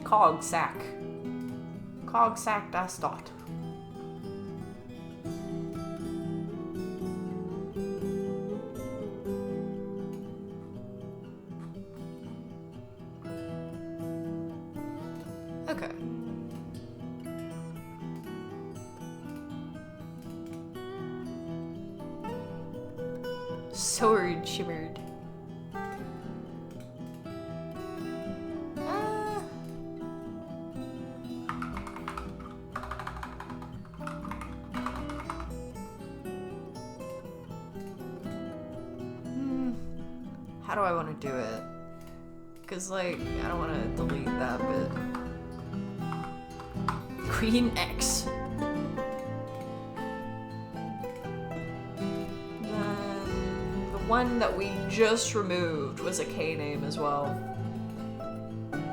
Cogsack. Cogsack das dot. Okay. Sword shivered. How do I want to do it? Because, like, I don't want to delete that bit. Queen X. Then the one that we just removed was a K name as well.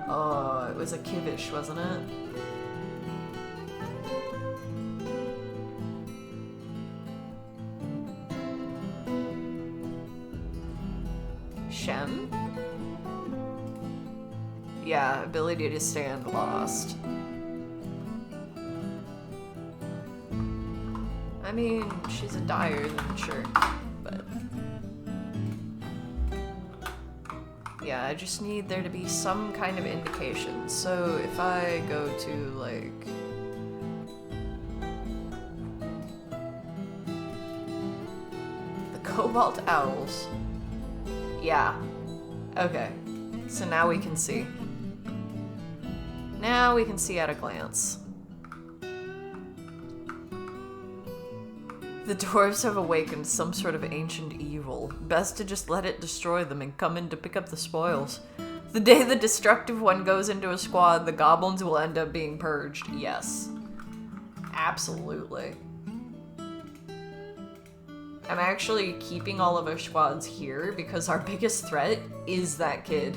Oh, it was a Kivish, wasn't it? Shem? Yeah, ability to stand lost. I mean, she's a dyer, then sure, but... Yeah, I just need there to be some kind of indication. So if I go to, like... the Cobalt Owls. Yeah. Okay. So now we can see. Now we can see at a glance. The dwarves have awakened some sort of ancient evil. Best to just let it destroy them and come in to pick up the spoils. The day the destructive one goes into a squad, the goblins will end up being purged. Yes. Absolutely. I'm actually keeping all of our squads here because our biggest threat is that kid.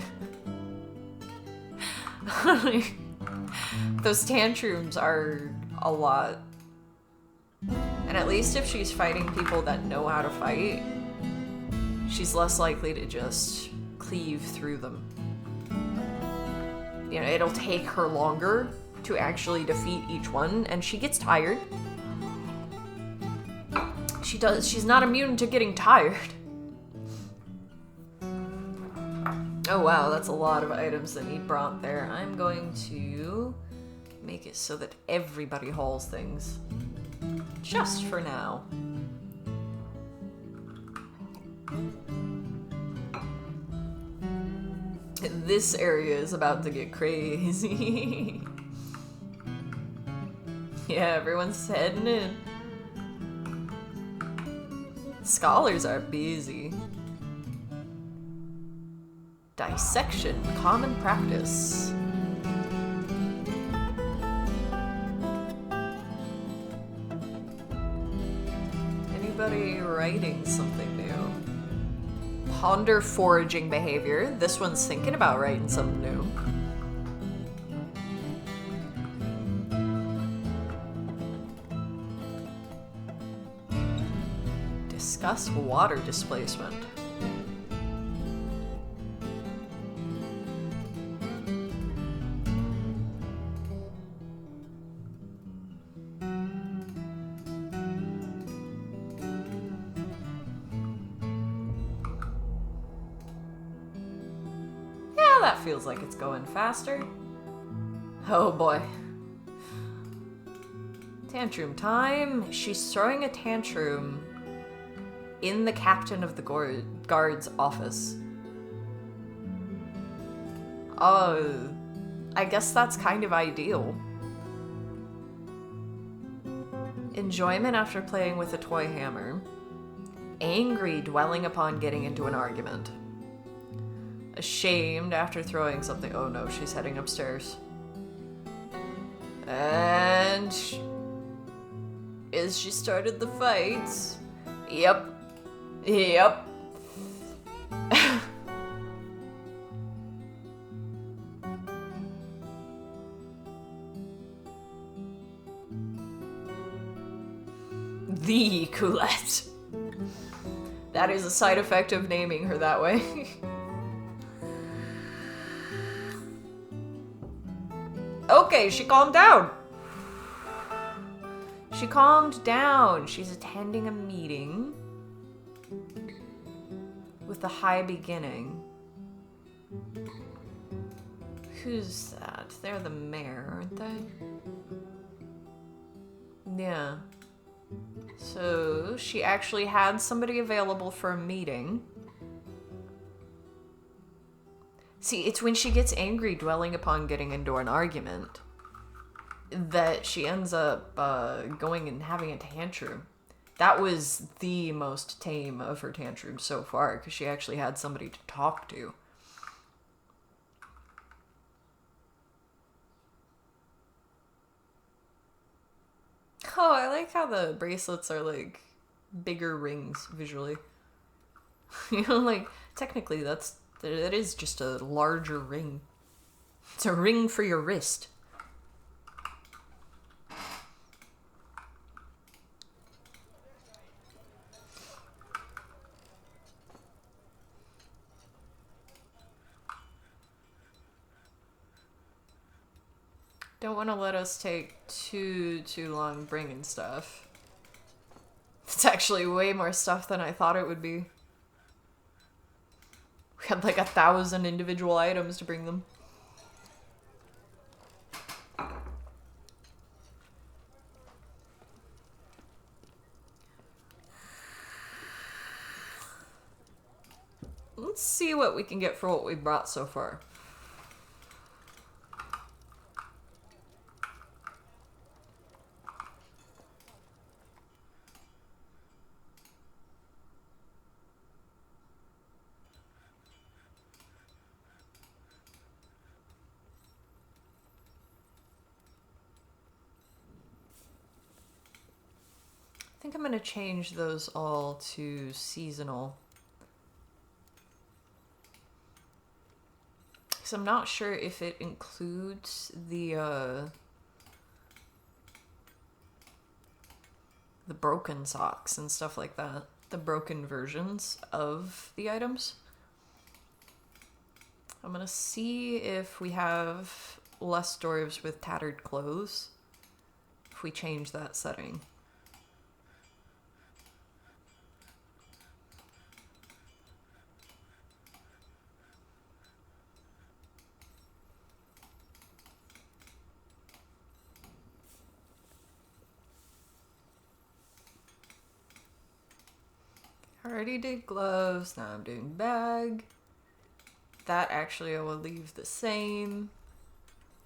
Those tantrums are a lot. And at least if she's fighting people that know how to fight, she's less likely to just cleave through them. You know, it'll take her longer to actually defeat each one, and she gets tired. She does. She's not immune to getting tired. Oh wow, that's a lot of items that need brought there. I'm going to make it so that everybody hauls things. Just for now. This area is about to get crazy. Yeah, everyone's heading in. Scholars are busy. Dissection, common practice. Anybody writing something new? Ponder foraging behavior. This one's thinking about writing something new. Discuss water displacement. Yeah, that feels like it's going faster. Oh boy. Tantrum time. She's throwing a tantrum in the captain of the guard's office. Oh, I guess that's kind of ideal. Enjoyment after playing with a toy hammer. Angry dwelling upon getting into an argument. Ashamed after throwing something. Oh no, she's heading upstairs. And is she started the fight? Yep. Yep. The Coulette. That is a side effect of naming her that way. Okay, she calmed down. She calmed down. She's attending a meeting with the high beginning. Who's that? They're the mayor, aren't they? Yeah. So she actually had somebody available for a meeting. See, it's when she gets angry dwelling upon getting into an argument that she ends up going and having a tantrum. That was the most tame of her tantrums so far, because she actually had somebody to talk to. Oh, I like how the bracelets are like bigger rings visually. You know, like, technically that is just a larger ring. It's a ring for your wrist. Don't want to let us take too long bringing stuff. It's actually way more stuff than I thought it would be. We had like 1,000 individual items to bring them. Let's see what we can get for what we brought so far. I think I'm going to change those all to seasonal. Because I'm not sure if it includes the broken socks and stuff like that. The broken versions of the items. I'm going to see if we have less dwarves with tattered clothes. If we change that setting. I already did gloves, now I'm doing bag. That actually I will leave the same,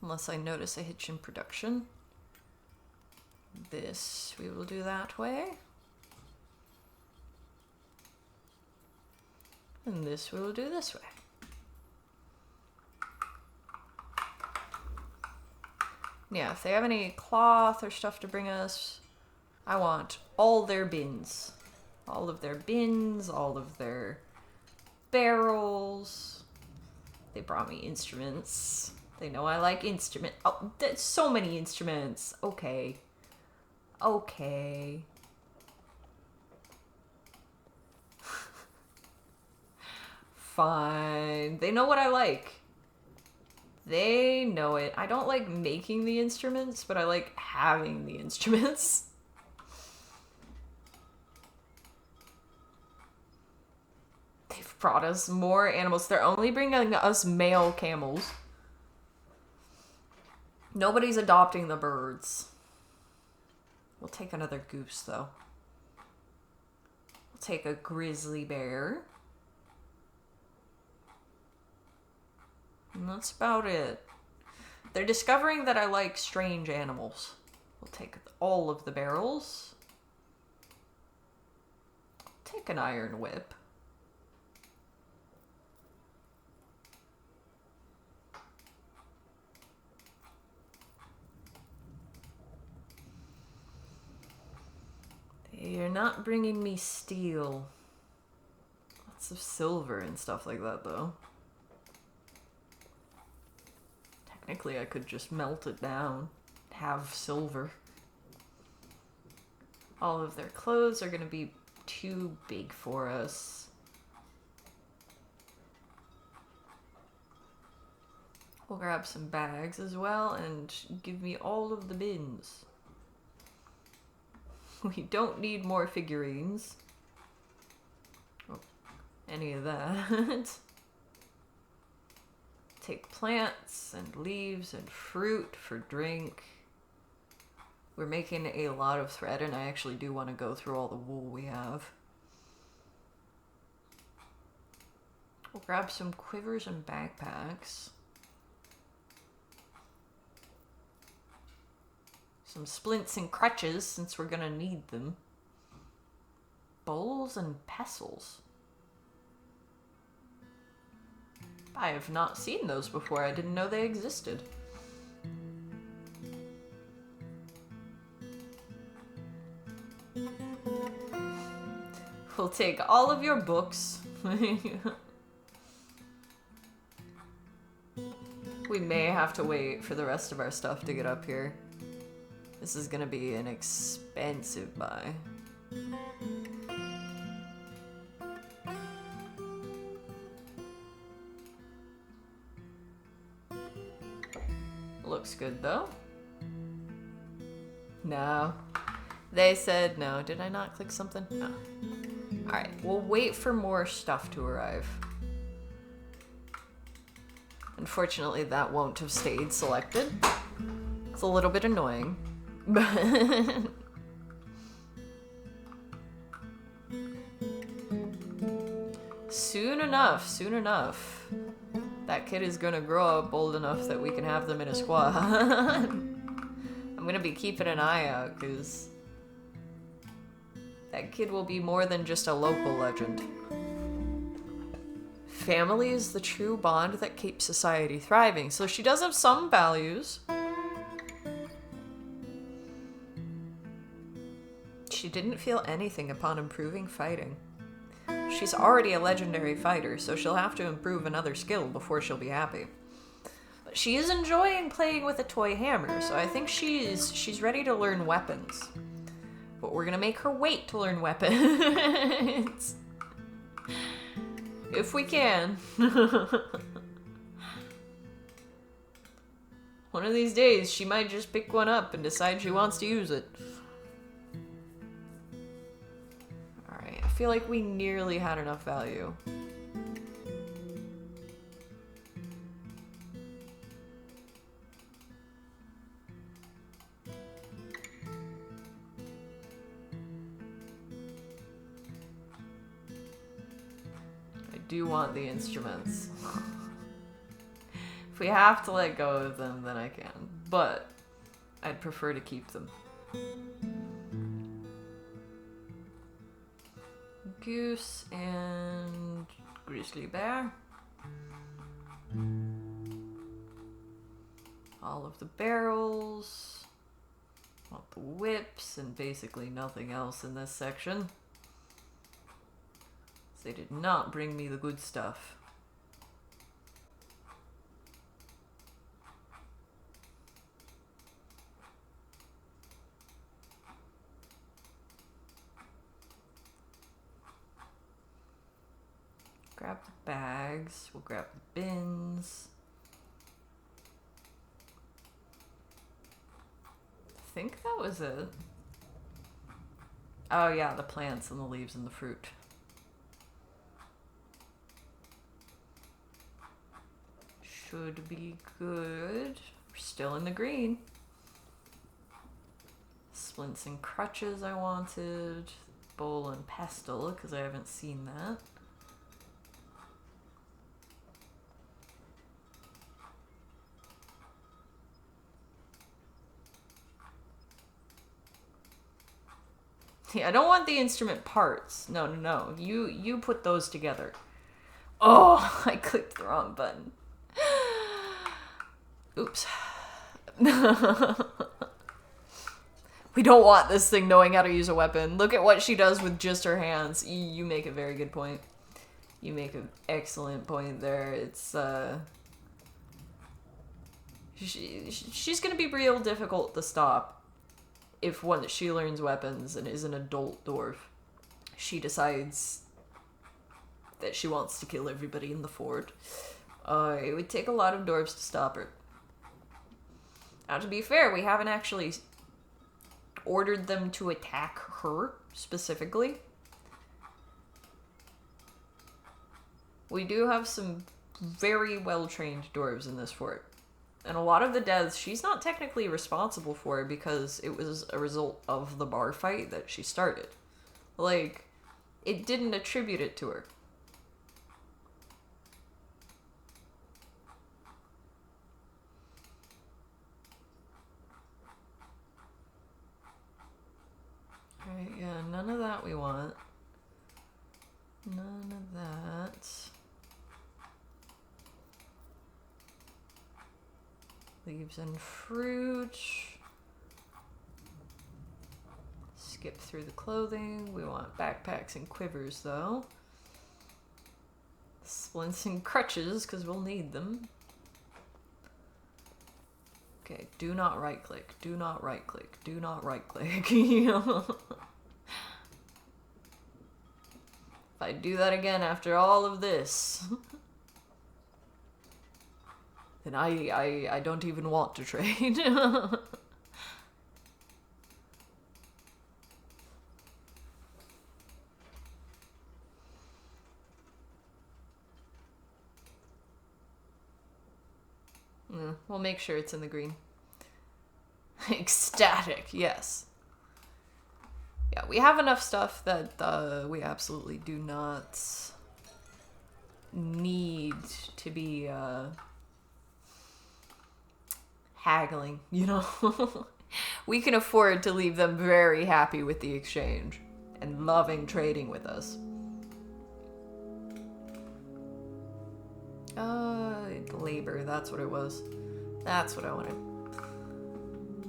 unless I notice a hitch in production. This we will do that way. And this we will do this way. Yeah, if they have any cloth or stuff to bring us, I want all their bins. All of their bins, all of their barrels. They brought me instruments. They know I like instruments. Oh, there's so many instruments. Okay. Okay. Fine. They know what I like. They know it. I don't like making the instruments, but I like having the instruments. They've brought us more animals. They're only bringing us male camels. Nobody's adopting the birds. We'll take another goose, though. We'll take a grizzly bear. And that's about it. They're discovering that I like strange animals. We'll take all of the barrels. Take an iron whip. You're not bringing me steel. Lots of silver and stuff like that, though. Technically, I could just melt it down. Have silver. All of their clothes are going to be too big for us. We'll grab some bags as well and give me all of the bins. We don't need more figurines. Oh, any of that. Take plants and leaves and fruit for drink. We're making a lot of thread, and I actually do want to go through all the wool we have. We'll grab some quivers and backpacks. Some splints and crutches, since we're gonna need them. Bowls and pestles. I have not seen those before. I didn't know they existed. We'll take all of your books. We may have to wait for the rest of our stuff to get up here. This is gonna be an expensive buy. Looks good though. No. They said no. Did I not click something? No. Alright, we'll wait for more stuff to arrive. Unfortunately, that won't have stayed selected. It's a little bit annoying, but soon enough, that kid is gonna grow up old enough that we can have them in a squad. I'm gonna be keeping an eye out, because that kid will be more than just a local legend. Family is the true bond that keeps society thriving. So she does have some values. She didn't feel anything upon improving fighting. She's already a legendary fighter, so she'll have to improve another skill before she'll be happy. But she is enjoying playing with a toy hammer, so I think she's ready to learn weapons. But we're gonna make her wait to learn weapons. If we can. One of these days, she might just pick one up and decide she wants to use it. Alright, I feel like we nearly had enough value. I do want the instruments. If we have to let go of them, then I can. But I'd prefer to keep them. Goose and grizzly bear. All of the barrels. Want the whips and basically nothing else in this section. They did not bring me the good stuff. Grab the bags, we'll grab the bins. I think that was it. Oh yeah, the plants and the leaves and the fruit. Should be good. We're still in the green. Splints and crutches I wanted. Bowl and pestle, because I haven't seen that. Yeah, I don't want the instrument parts. No. You put those together. Oh, I clicked the wrong button. Oops. We don't want this thing knowing how to use a weapon. Look at what she does with just her hands. You make a very good point. You make an excellent point there. It's, she's gonna be real difficult to stop if once she learns weapons and is an adult dwarf, she decides that she wants to kill everybody in the fort. It would take a lot of dwarves to stop her. Now, to be fair, we haven't actually ordered them to attack her specifically. We do have some very well-trained dwarves in this fort. And a lot of the deaths she's not technically responsible for because it was a result of the bar fight that she started. Like, it didn't attribute it to her. Alright, yeah, none of that we want. None of that. Leaves and fruit. Skip through the clothing. We want backpacks and quivers, though. splints and crutches, because we'll need them. Okay, do not right click, do not right click, do not right click. If I do that again after all of this, then I don't even want to trade. We'll make sure it's in the green. Ecstatic, yes. Yeah, we have enough stuff that we absolutely do not need to be haggling, you know? We can afford to leave them very happy with the exchange and loving trading with us. Labor, that's what it was. That's what I wanted.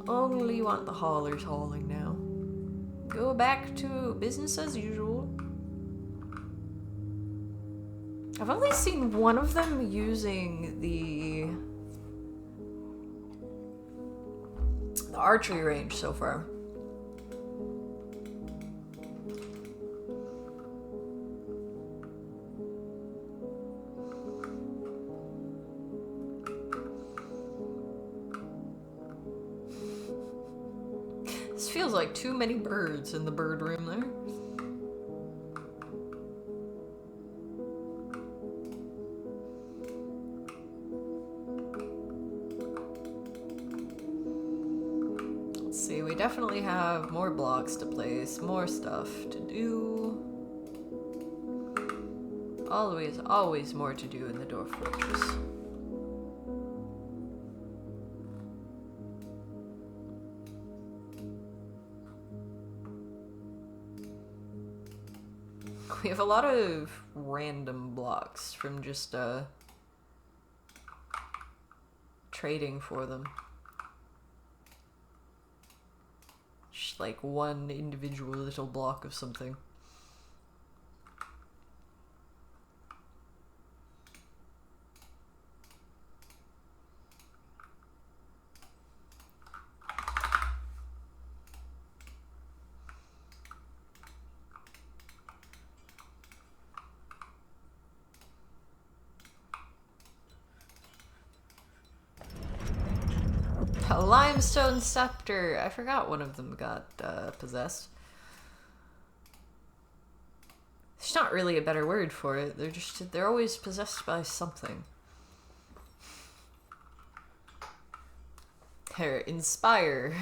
Only want the haulers hauling now. Go back to business as usual. I've only seen one of them using the archery range so far. This feels like too many birds in the bird room there. Let's see, we definitely have more blocks to place, more stuff to do. Always more to do in the dwarf fortress. We have a lot of random blocks from just trading for them. Just like one individual little block of something. A limestone scepter. I forgot one of them got possessed. There's not really a better word for it. They're always possessed by something. They're inspired.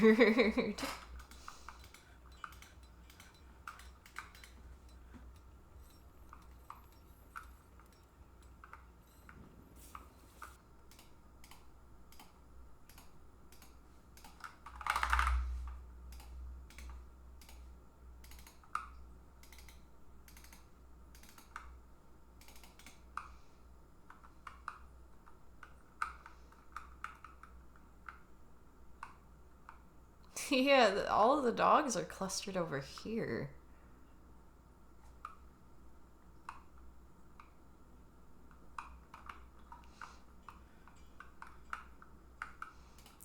Yeah, all of the dogs are clustered over here.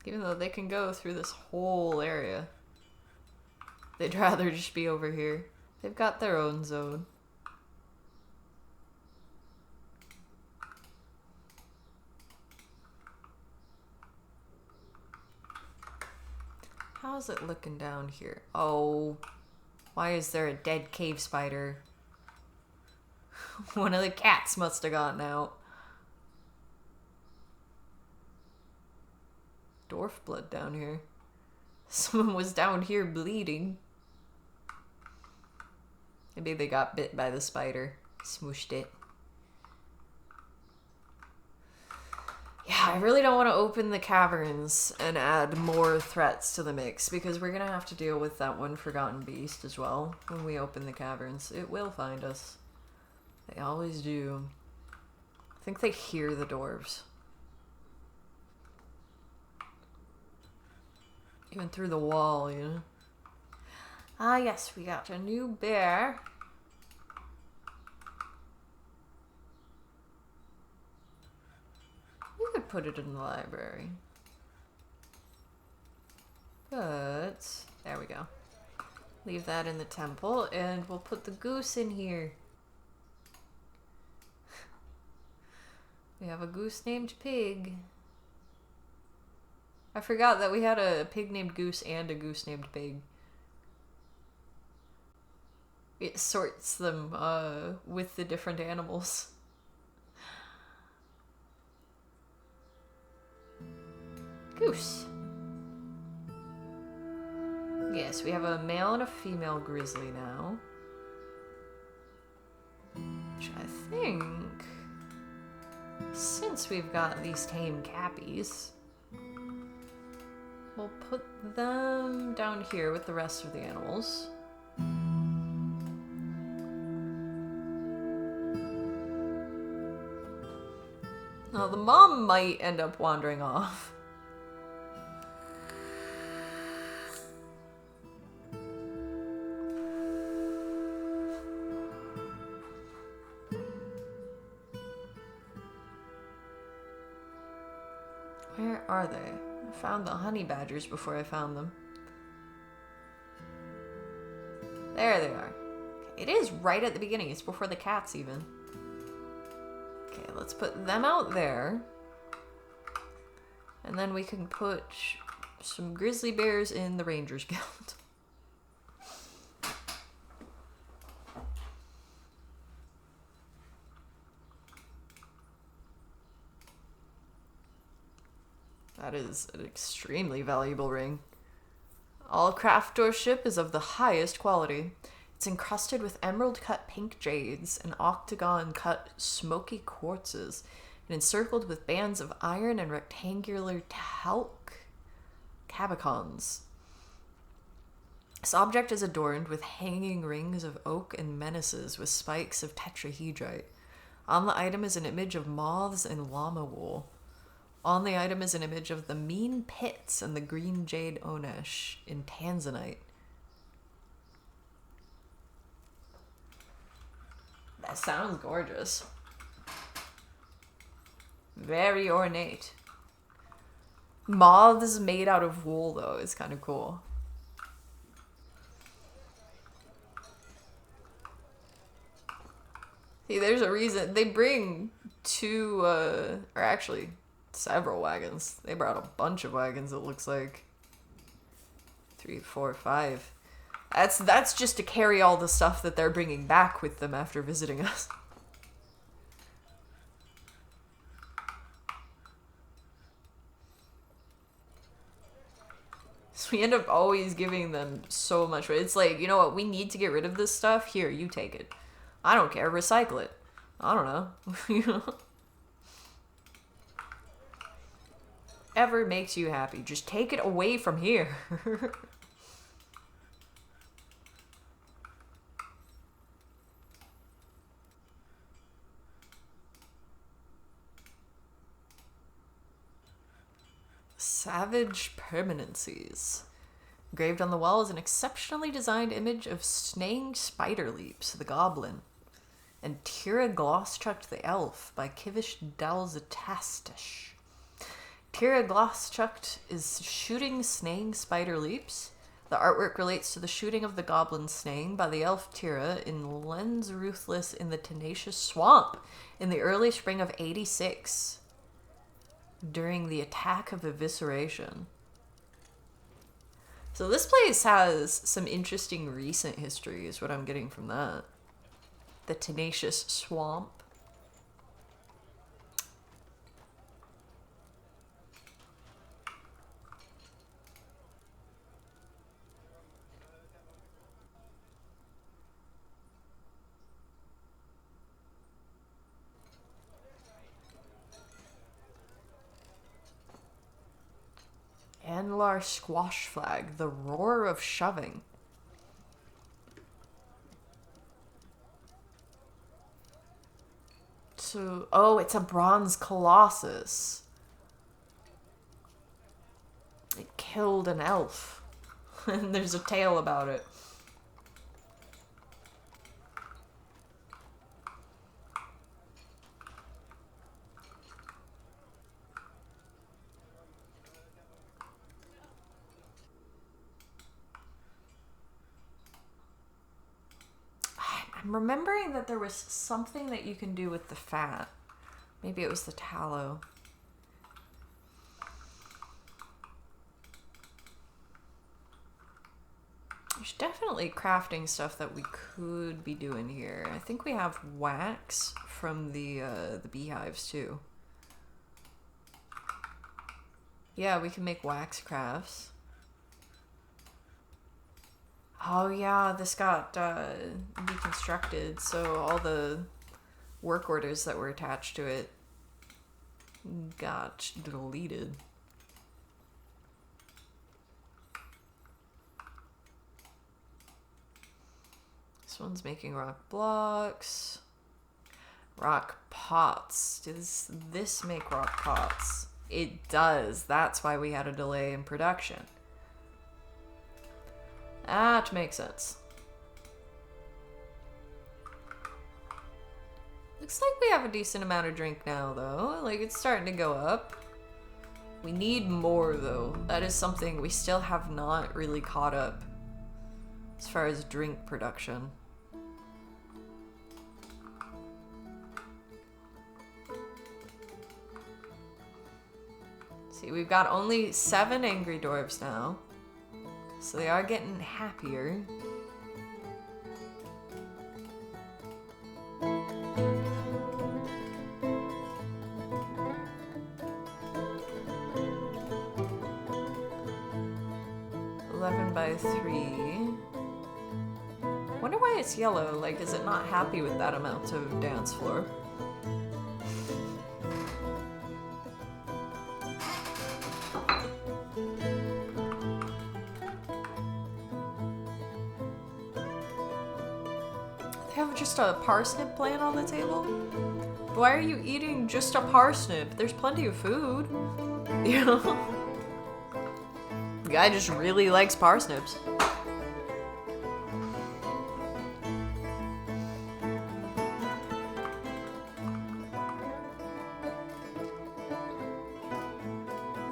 Even though they can go through this whole area, they'd rather just be over here. They've got their own zone. How's it looking down here? Oh, why is there a dead cave spider? One of the cats must have gotten out. Dwarf blood down here. Someone was down here bleeding. Maybe they got bit by the spider. Smooshed it. Yeah, I really don't want to open the caverns and add more threats to the mix, because we're going to have to deal with that one forgotten beast as well when we open the caverns. It will find us. They always do. I think they hear the dwarves. Even through the wall, you know? Ah, yes, we got a new bear. put it in the library. But there we go. Leave that in the temple, and we'll put the goose in here. We have a goose named Pig. I forgot that we had a pig named Goose and a goose named Pig. It sorts them with the different animals. Goose. Yes, we have a male and a female grizzly now. Which I think, since we've got these tame cappies, we'll put them down here with the rest of the animals. Now, the mom might end up wandering off. Where are they? I found the honey badgers before I found them. There they are. It is right at the beginning. It's before the cats even. Okay, let's put them out there. And then we can put some grizzly bears in the Rangers Guild. That is an extremely valuable ring. All craft door ship is of the highest quality. It's encrusted with emerald-cut pink jades and octagon-cut smoky quartzes, and encircled with bands of iron and rectangular talc cabicons. This object is adorned with hanging rings of oak and menaces with spikes of tetrahedrite. On the item is an image of moths and llama wool. On the item is an image of the mean pits and the green jade onesh in tanzanite. That sounds gorgeous. Very ornate. Moths made out of wool, though, is kind of cool. See, there's a reason. They bring two, or actually several wagons. They brought a bunch of wagons, it looks like. 3, 4, 5. That's just to carry all the stuff that they're bringing back with them after visiting us. So we end up always giving them so much. It's like, you know what, we need to get rid of this stuff. Here, you take it. I don't care, recycle it. I don't know. You know? Whatever makes you happy. Just take it away from here. Savage permanencies. Engraved on the wall is an exceptionally designed image of Snang Spiderleaps, the goblin, and Tira Gloschuck the elf by Kivish Dalzatastish. Tira Gloschuck is shooting Snang Spiderleaps. The artwork relates to the shooting of the goblin Snang by the elf Tira in Lens Ruthless in the Tenacious Swamp in the early spring of 86. During the attack of evisceration. So this place has some interesting recent history is what I'm getting from that. The Tenacious Swamp. Anlar Squash Flag, the roar of shoving. So, oh, it's a bronze colossus. It killed an elf. And there's a tale about it. I'm remembering that there was something that you can do with the fat. Maybe it was the tallow. There's definitely crafting stuff that we could be doing here. I think we have wax from the beehives too. Yeah, we can make wax crafts. Oh yeah, this got deconstructed, so all the work orders that were attached to it got deleted. This one's making rock blocks. Rock pots. Does this make rock pots? It does. That's why we had a delay in production. That makes sense. Looks like we have a decent amount of drink now, though. Like, it's starting to go up. We need more, though. That is something we still have not really caught up as far as drink production. See, we've got only 7 angry dwarves now, so they are getting happier. By 3. Wonder why it's yellow. Like, is it not happy with that amount of dance floor? They have just a parsnip plant on the table? Why are you eating just a parsnip? There's plenty of food. You know? The guy just really likes parsnips.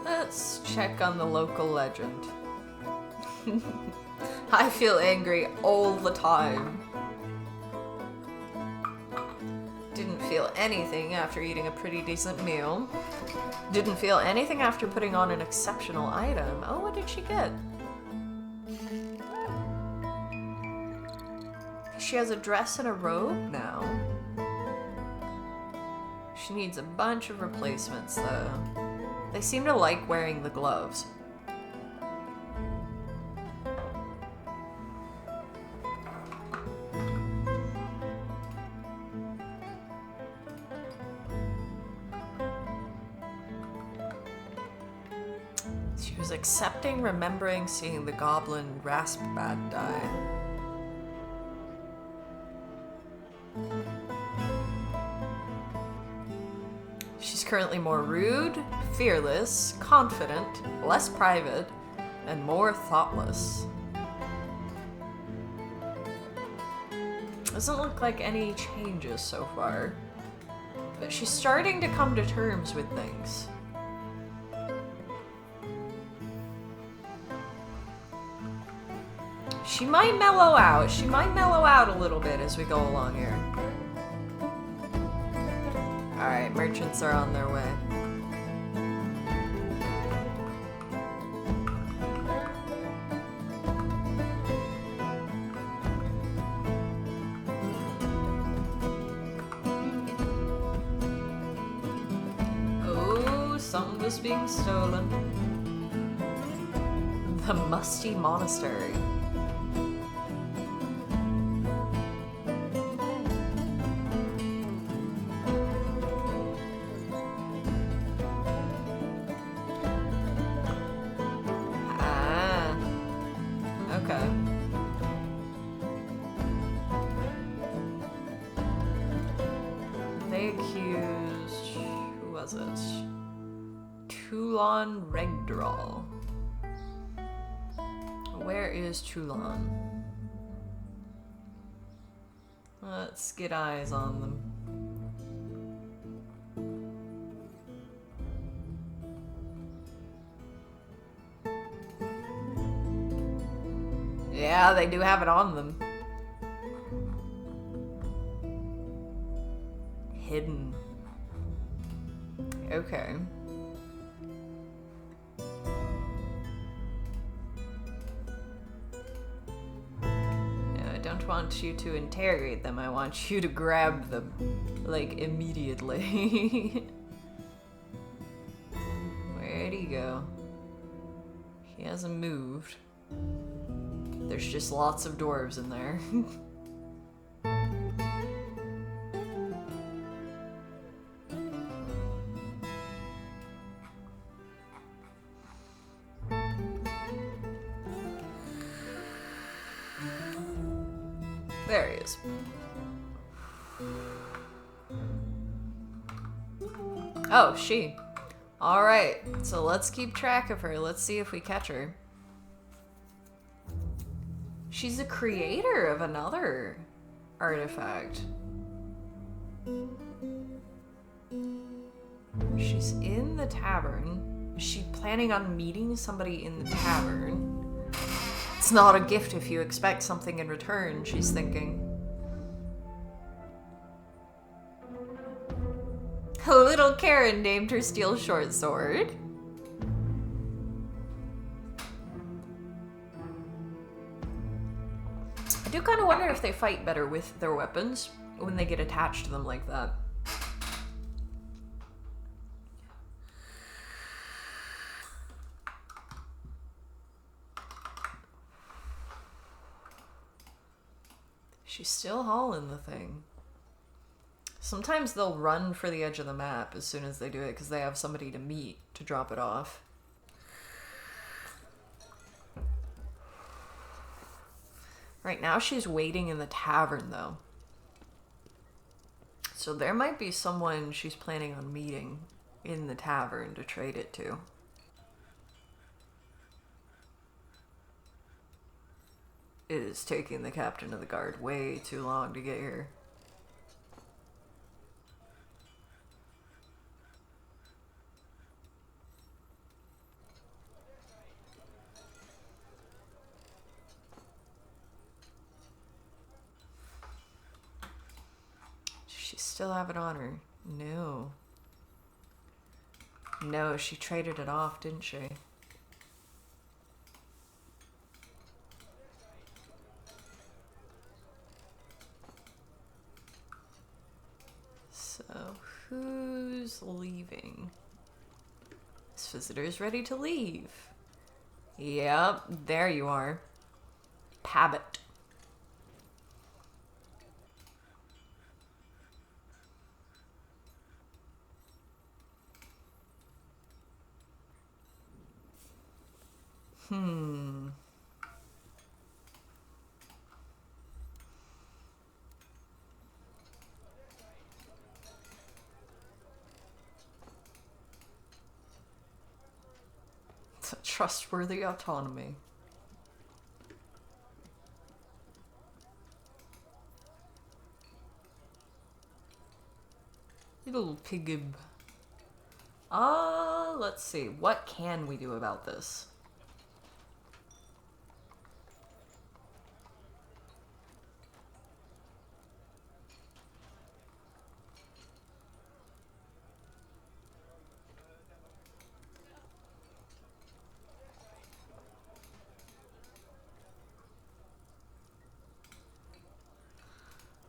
Let's check on the local legend. I feel angry all the time. Didn't feel anything after eating a pretty decent meal. Didn't feel anything after putting on an exceptional item. Oh, what did she get? She has a dress and a robe now. She needs a bunch of replacements, though. They seem to like wearing the gloves. She was accepting, remembering seeing the goblin Raspbat die. She's currently more rude, fearless, confident, less private, and more thoughtless. Doesn't look like any changes so far, but she's starting to come to terms with things. She might mellow out. She might mellow out a little bit as we go along here. Alright, merchants are on their way. Oh, something was being stolen. The musty monastery. Regdral. Where is Toulon? Let's get eyes on them. Yeah, they do have it on them. hidden. Okay. No, I don't want you to interrogate them. I want you to grab them, like, immediately. Where'd he go? He hasn't moved. There's just lots of dwarves in there. There he is. Oh, she. Alright, so let's keep track of her. Let's see if we catch her. She's a creator of another artifact. She's in the tavern. Is she planning on meeting somebody in the tavern? It's not a gift if you expect something in return, she's thinking. Little Karen named her steel short sword. I do kind of wonder if they fight better with their weapons when they get attached to them like that. She's still hauling the thing. Sometimes they'll run for the edge of the map as soon as they do it because they have somebody to meet to drop it off. Right now she's waiting in the tavern though. So there might be someone she's planning on meeting in the tavern to trade it to. It is taking the captain of the guard way too long to get here. Does she still have it on her? No. No, she traded it off, didn't she? So, who's leaving? This visitor's ready to leave. Yep, there you are. Pabbit. It's a trustworthy autonomy. Little pigib. Let's see. What can we do about this?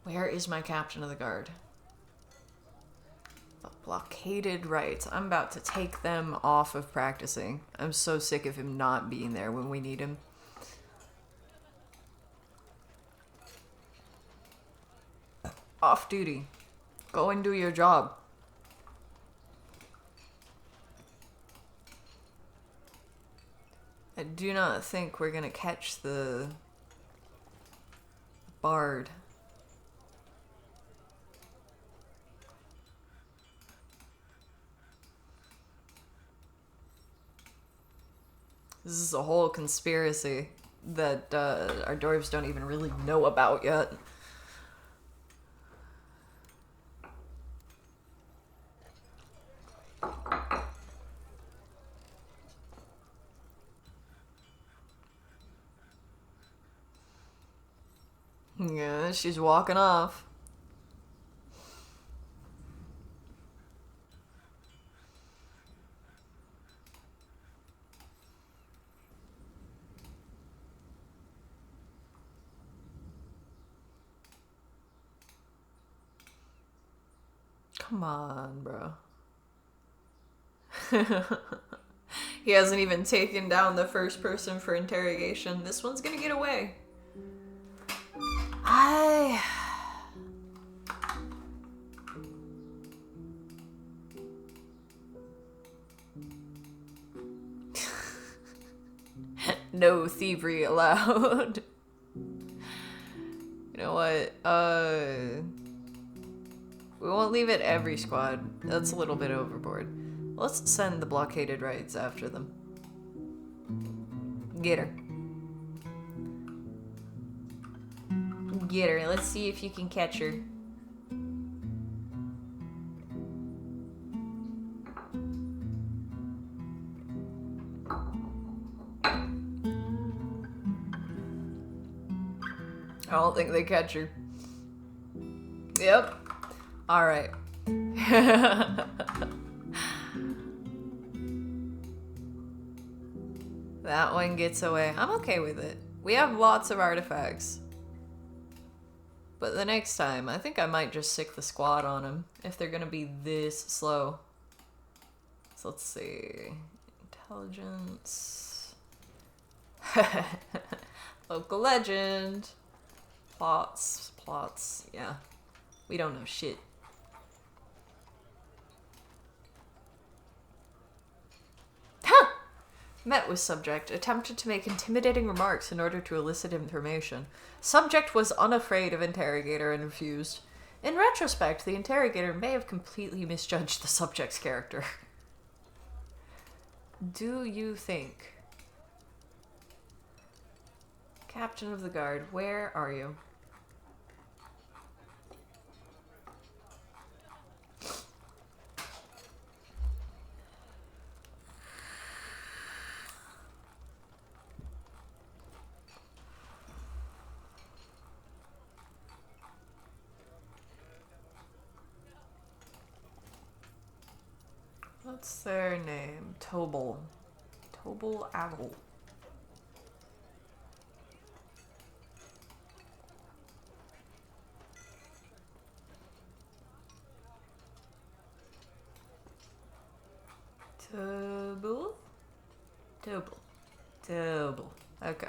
Where is my captain of the guard? The blockaded rights. I'm about to take them off of practicing. I'm so sick of him not being there when we need him. Off duty. Go and do your job. I do not think we're gonna catch the bard. This is a whole conspiracy that our dwarves don't even really know about yet. Yeah, she's walking off. Come on, bro. He hasn't even taken down the first person for interrogation. This one's gonna get away. No thievery allowed. You know what? We won't leave it every squad. That's a little bit overboard. Let's send the blockaded raids after them. Get her. Get her. Let's see if you can catch her. I don't think they catch her. Yep. Alright. That one gets away. I'm okay with it. We have lots of artifacts. But the next time, I think I might just sick the squad on them if they're gonna be this slow. So let's see. Intelligence. Local legend. Plots. Yeah. We don't know shit. Ha! Met with subject. Attempted to make intimidating remarks in order to elicit information. Subject was unafraid of interrogator and refused. In retrospect, the interrogator may have completely misjudged the subject's character. Do you think? Captain of the guard, where are you? What's their name? Tobel Owl. Tobel. Okay.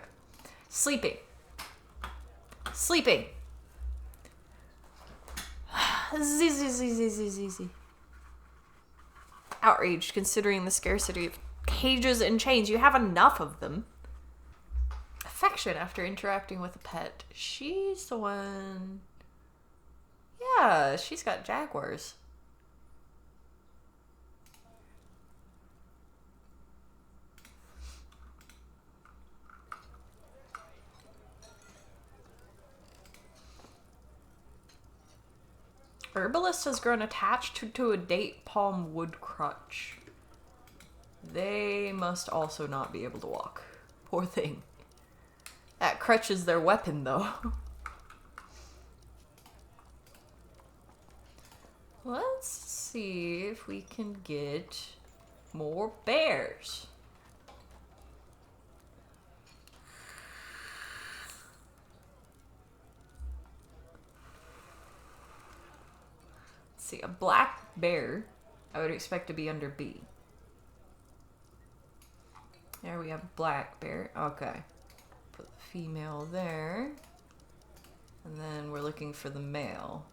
Sleeping. Zizi. Outraged considering the scarcity of cages and chains. You have enough of them. Affection after interacting with a pet. She's the one. Yeah, she's got jaguars. Herbalist has grown attached to a date palm wood crutch. They must also not be able to walk. Poor thing. That crutch is their weapon, though. Let's see if we can get more bears. See, a black bear, I would expect to be under B. There we have black bear. Okay. Put the female there. And then we're looking for the male.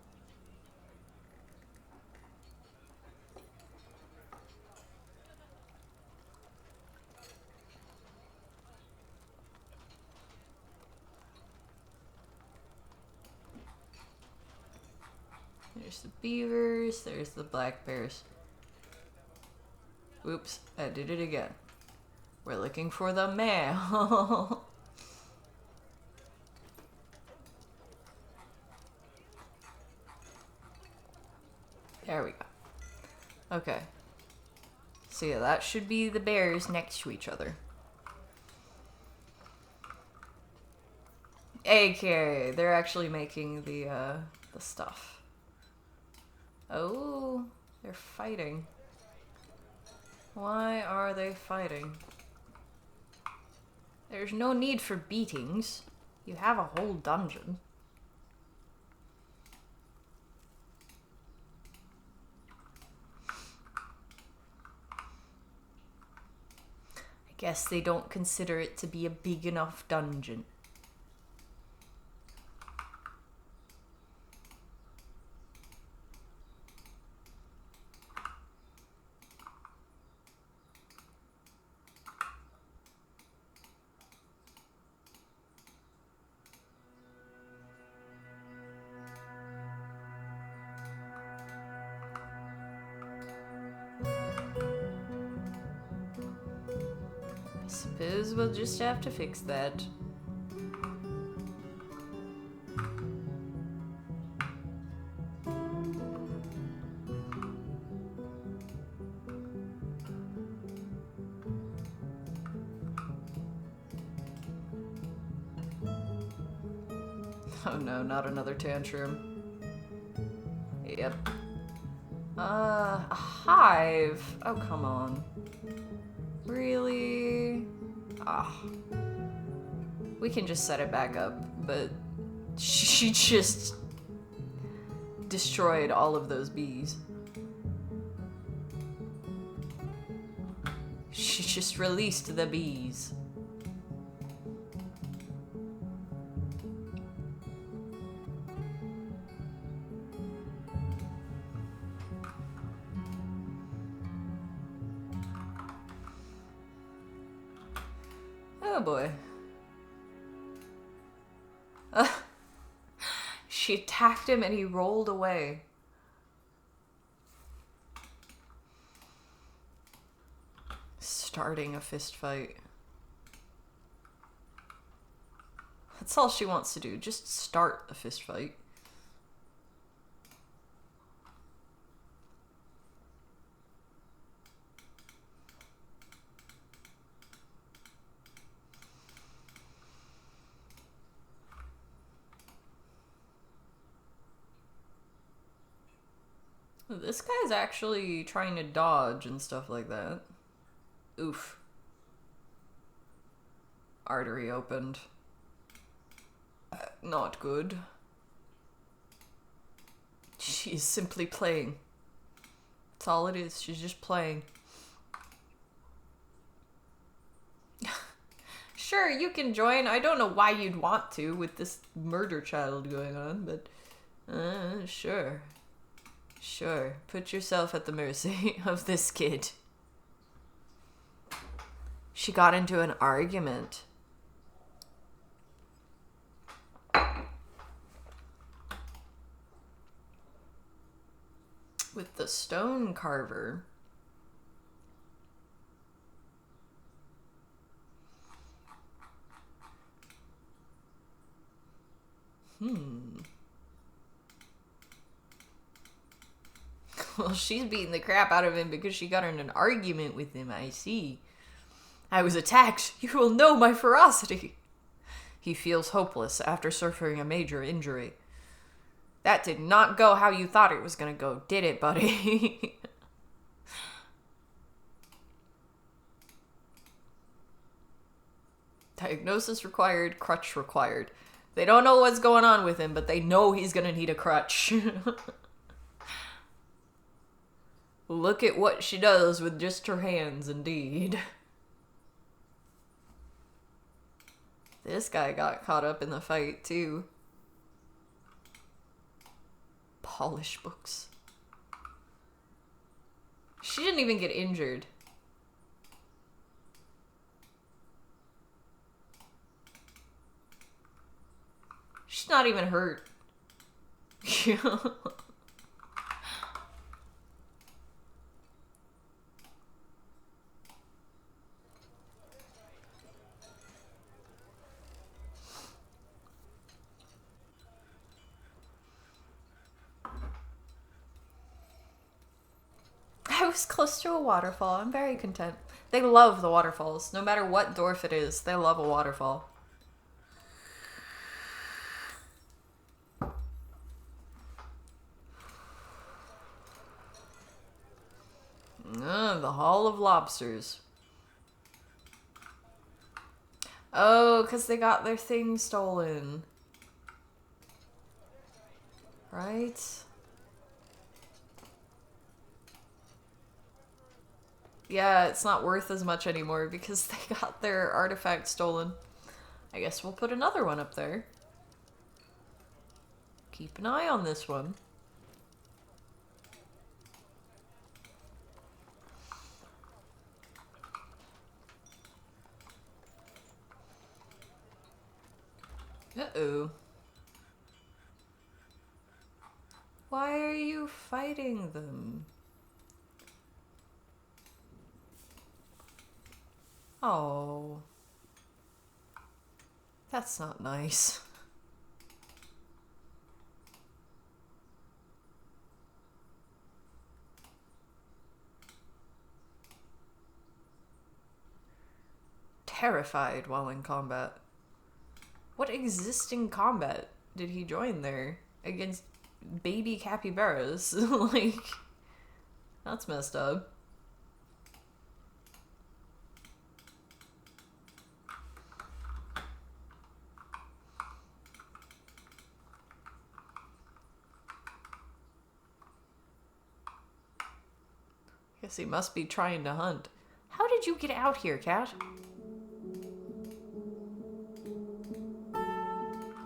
There's the beavers, there's the black bears. Oops, I did it again. We're looking for the male. There we go. Okay. So yeah, that should be the bears next to each other. Okay, they're actually making the stuff. Oh, they're fighting. Why are they fighting? There's no need for beatings. You have a whole dungeon. Guess they don't consider it to be a big enough dungeon. I suppose we'll just have to fix that. Oh no, not another tantrum. Yep. A hive? Oh, come on. Really? Ah. We can just set it back up, but she just destroyed all of those bees. She just released the bees. Oh boy. She attacked him and he rolled away. Starting a fist fight. That's all she wants to do. Just start a fist fight. This guy's actually trying to dodge and stuff like that. Oof. Artery opened. Not good. She's simply playing. That's all it is. She's just playing. Sure, you can join. I don't know why you'd want to with this murder child going on, but sure. Sure, put yourself at the mercy of this kid. She got into an argument. With the stone carver. Well, she's beating the crap out of him because she got in an argument with him, I see. I was attacked. You will know my ferocity. He feels hopeless after suffering a major injury. That did not go how you thought it was going to go, did it, buddy? Diagnosis required, crutch required. They don't know what's going on with him, but they know he's going to need a crutch. Look at what she does with just her hands, indeed. This guy got caught up in the fight, too. Polish books. She didn't even get injured. She's not even hurt. I was close to a waterfall. I'm very content. They love the waterfalls. No matter what dwarf it is, they love a waterfall. The Hall of Lobsters. Oh, because they got their thing stolen. Right? Yeah, it's not worth as much anymore because they got their artifact stolen. I guess we'll put another one up there. Keep an eye on this one. Uh-oh. Why are you fighting them? Oh. That's not nice. Terrified while in combat. What existing combat did he join there against baby capybaras? Like, that's messed up. Guess he must be trying to hunt. How did you get out here, cat?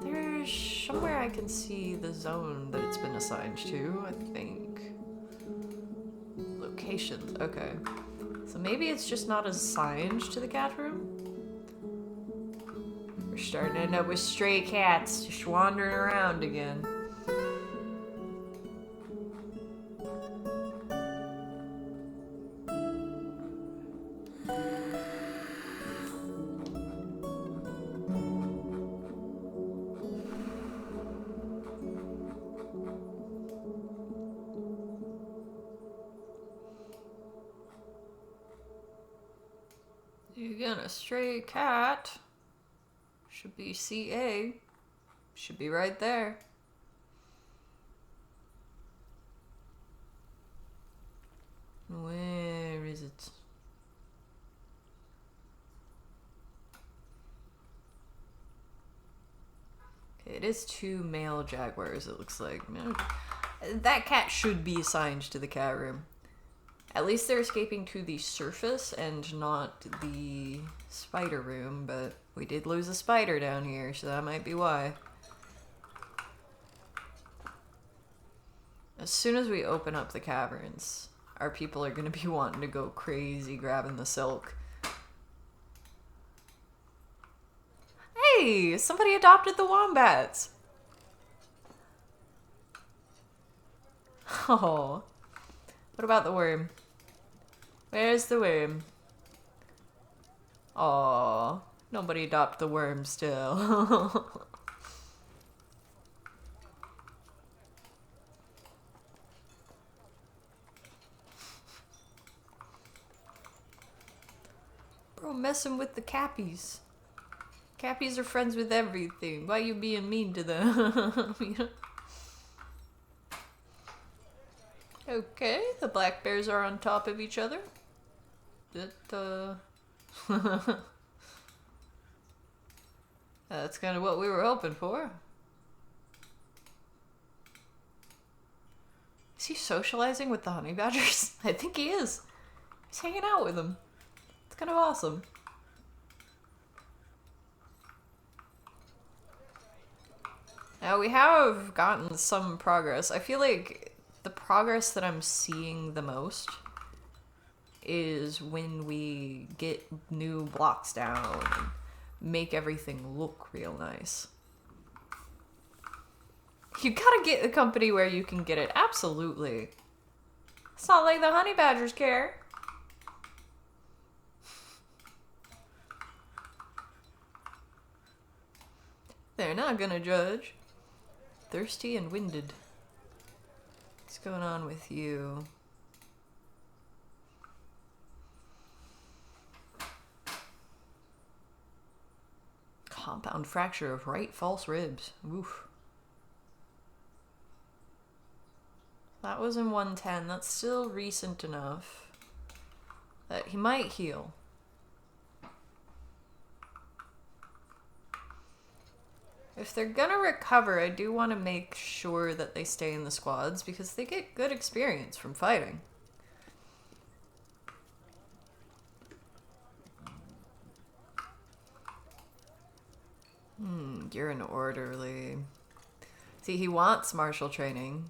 There's somewhere I can see the zone that it's been assigned to, I think. Locations, okay. So maybe it's just not assigned to the cat room? We're starting to end up with stray cats just wandering around again. Again, a stray cat. Should be CA. Should be right there. Where is it? Okay, it is 2 male jaguars, it looks like. That cat should be assigned to the cat room. At least they're escaping to the surface and not the spider room, but we did lose a spider down here, so that might be why. As soon as we open up the caverns, our people are going to be wanting to go crazy grabbing the silk. Hey! Somebody adopted the wombats! Oh. What about the worm? Where's the worm? Aww. Nobody adopted the worm still. Bro, messing with the cappies. Cappies are friends with everything. Why you being mean to them? Okay, the black bears are on top of each other. That's kind of what we were hoping for. Is he socializing with the honey badgers? I think he is. He's hanging out with them. It's kind of awesome. Now we have gotten some progress. I feel like the progress that I'm seeing the most is when we get new blocks down and make everything look real nice. You gotta get the company where you can get it. Absolutely. It's not like the honey badgers care. They're not gonna judge. Thirsty and winded. What's going on with you? Compound fracture of right false ribs. Oof. That was in 110. That's still recent enough that he might heal. If they're gonna recover, I do want to make sure that they stay in the squads because they get good experience from fighting. You're an orderly. See, he wants martial training,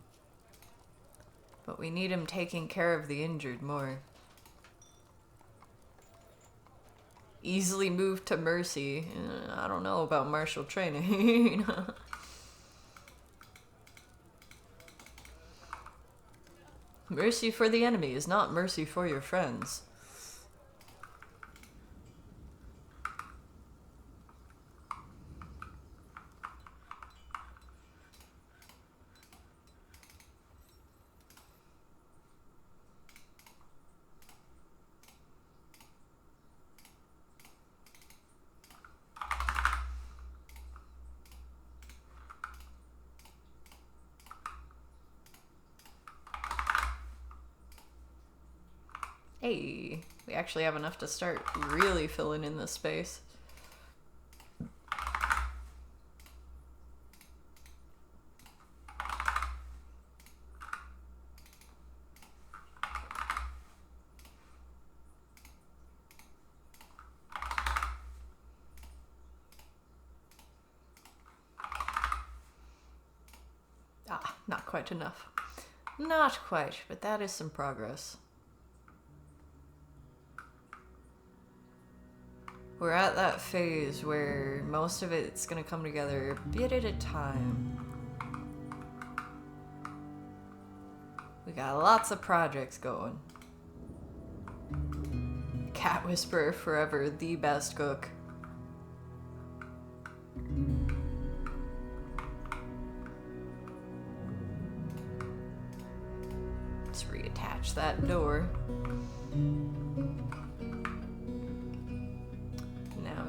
but we need him taking care of the injured more. Easily moved to mercy. I don't know about martial training. Mercy for the enemy is not mercy for your friends. Hey, we actually have enough to start really filling in this space. Ah, not quite enough. Not quite, but that is some progress. We're at that phase where most of it's gonna come together a bit at a time. We got lots of projects going. Cat Whisperer forever, the best cook. Let's reattach that door.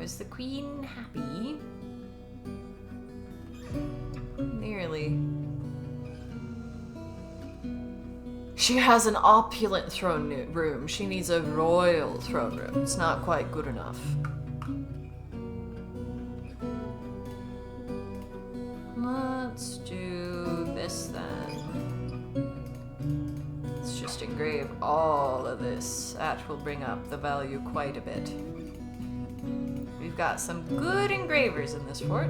Is the queen happy? Nearly. She has an opulent throne room. She needs a royal throne room. It's not quite good enough. Let's do this then. Let's just engrave all of this. That will bring up the value quite a bit. We've got some good engravers in this fort.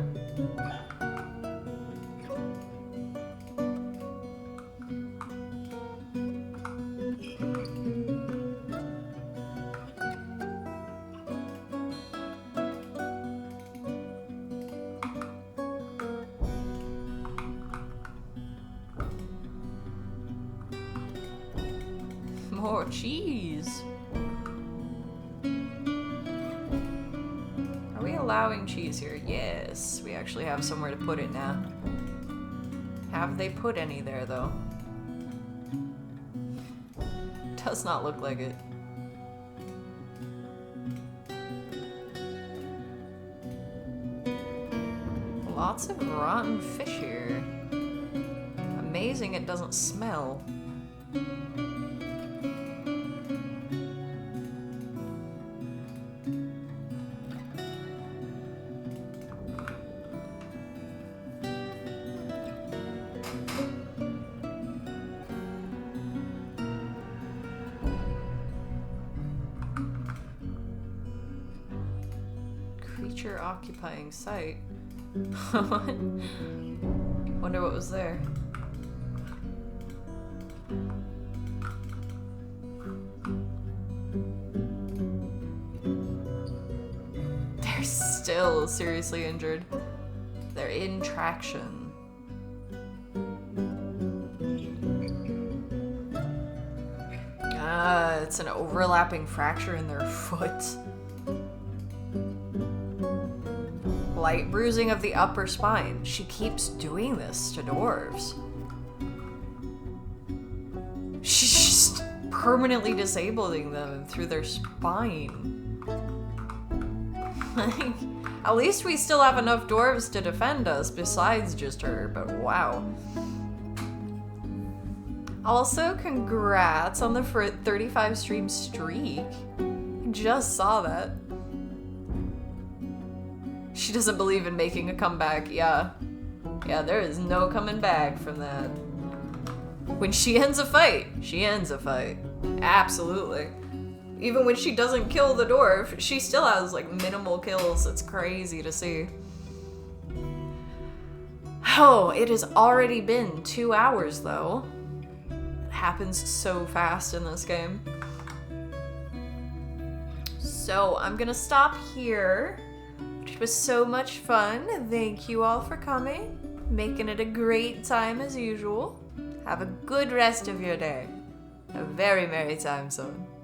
More cheese. Allowing cheese here? Yes, we actually have somewhere to put it now. Have they put any there though? Does not look like it. Lots of rotten fish here. Amazing it doesn't smell. Occupying site. Wonder what was there. They're still seriously injured. They're in traction. It's an overlapping fracture in their foot. Light bruising of the upper spine. She keeps doing this to dwarves. She's just permanently disabling them through their spine. Like, at least we still have enough dwarves to defend us besides just her, but wow. Also, congrats on the 35 stream streak. Just saw that. She doesn't believe in making a comeback. Yeah, there is no coming back from that. When she ends a fight, she ends a fight. Absolutely. Even when she doesn't kill the dwarf, she still has like minimal kills. It's crazy to see. Oh, it has already been 2 hours though. It happens so fast in this game. So I'm gonna stop here. It was so much fun. Thank you all for coming. Making it a great time as usual. Have a good rest of your day. A very merry time zone.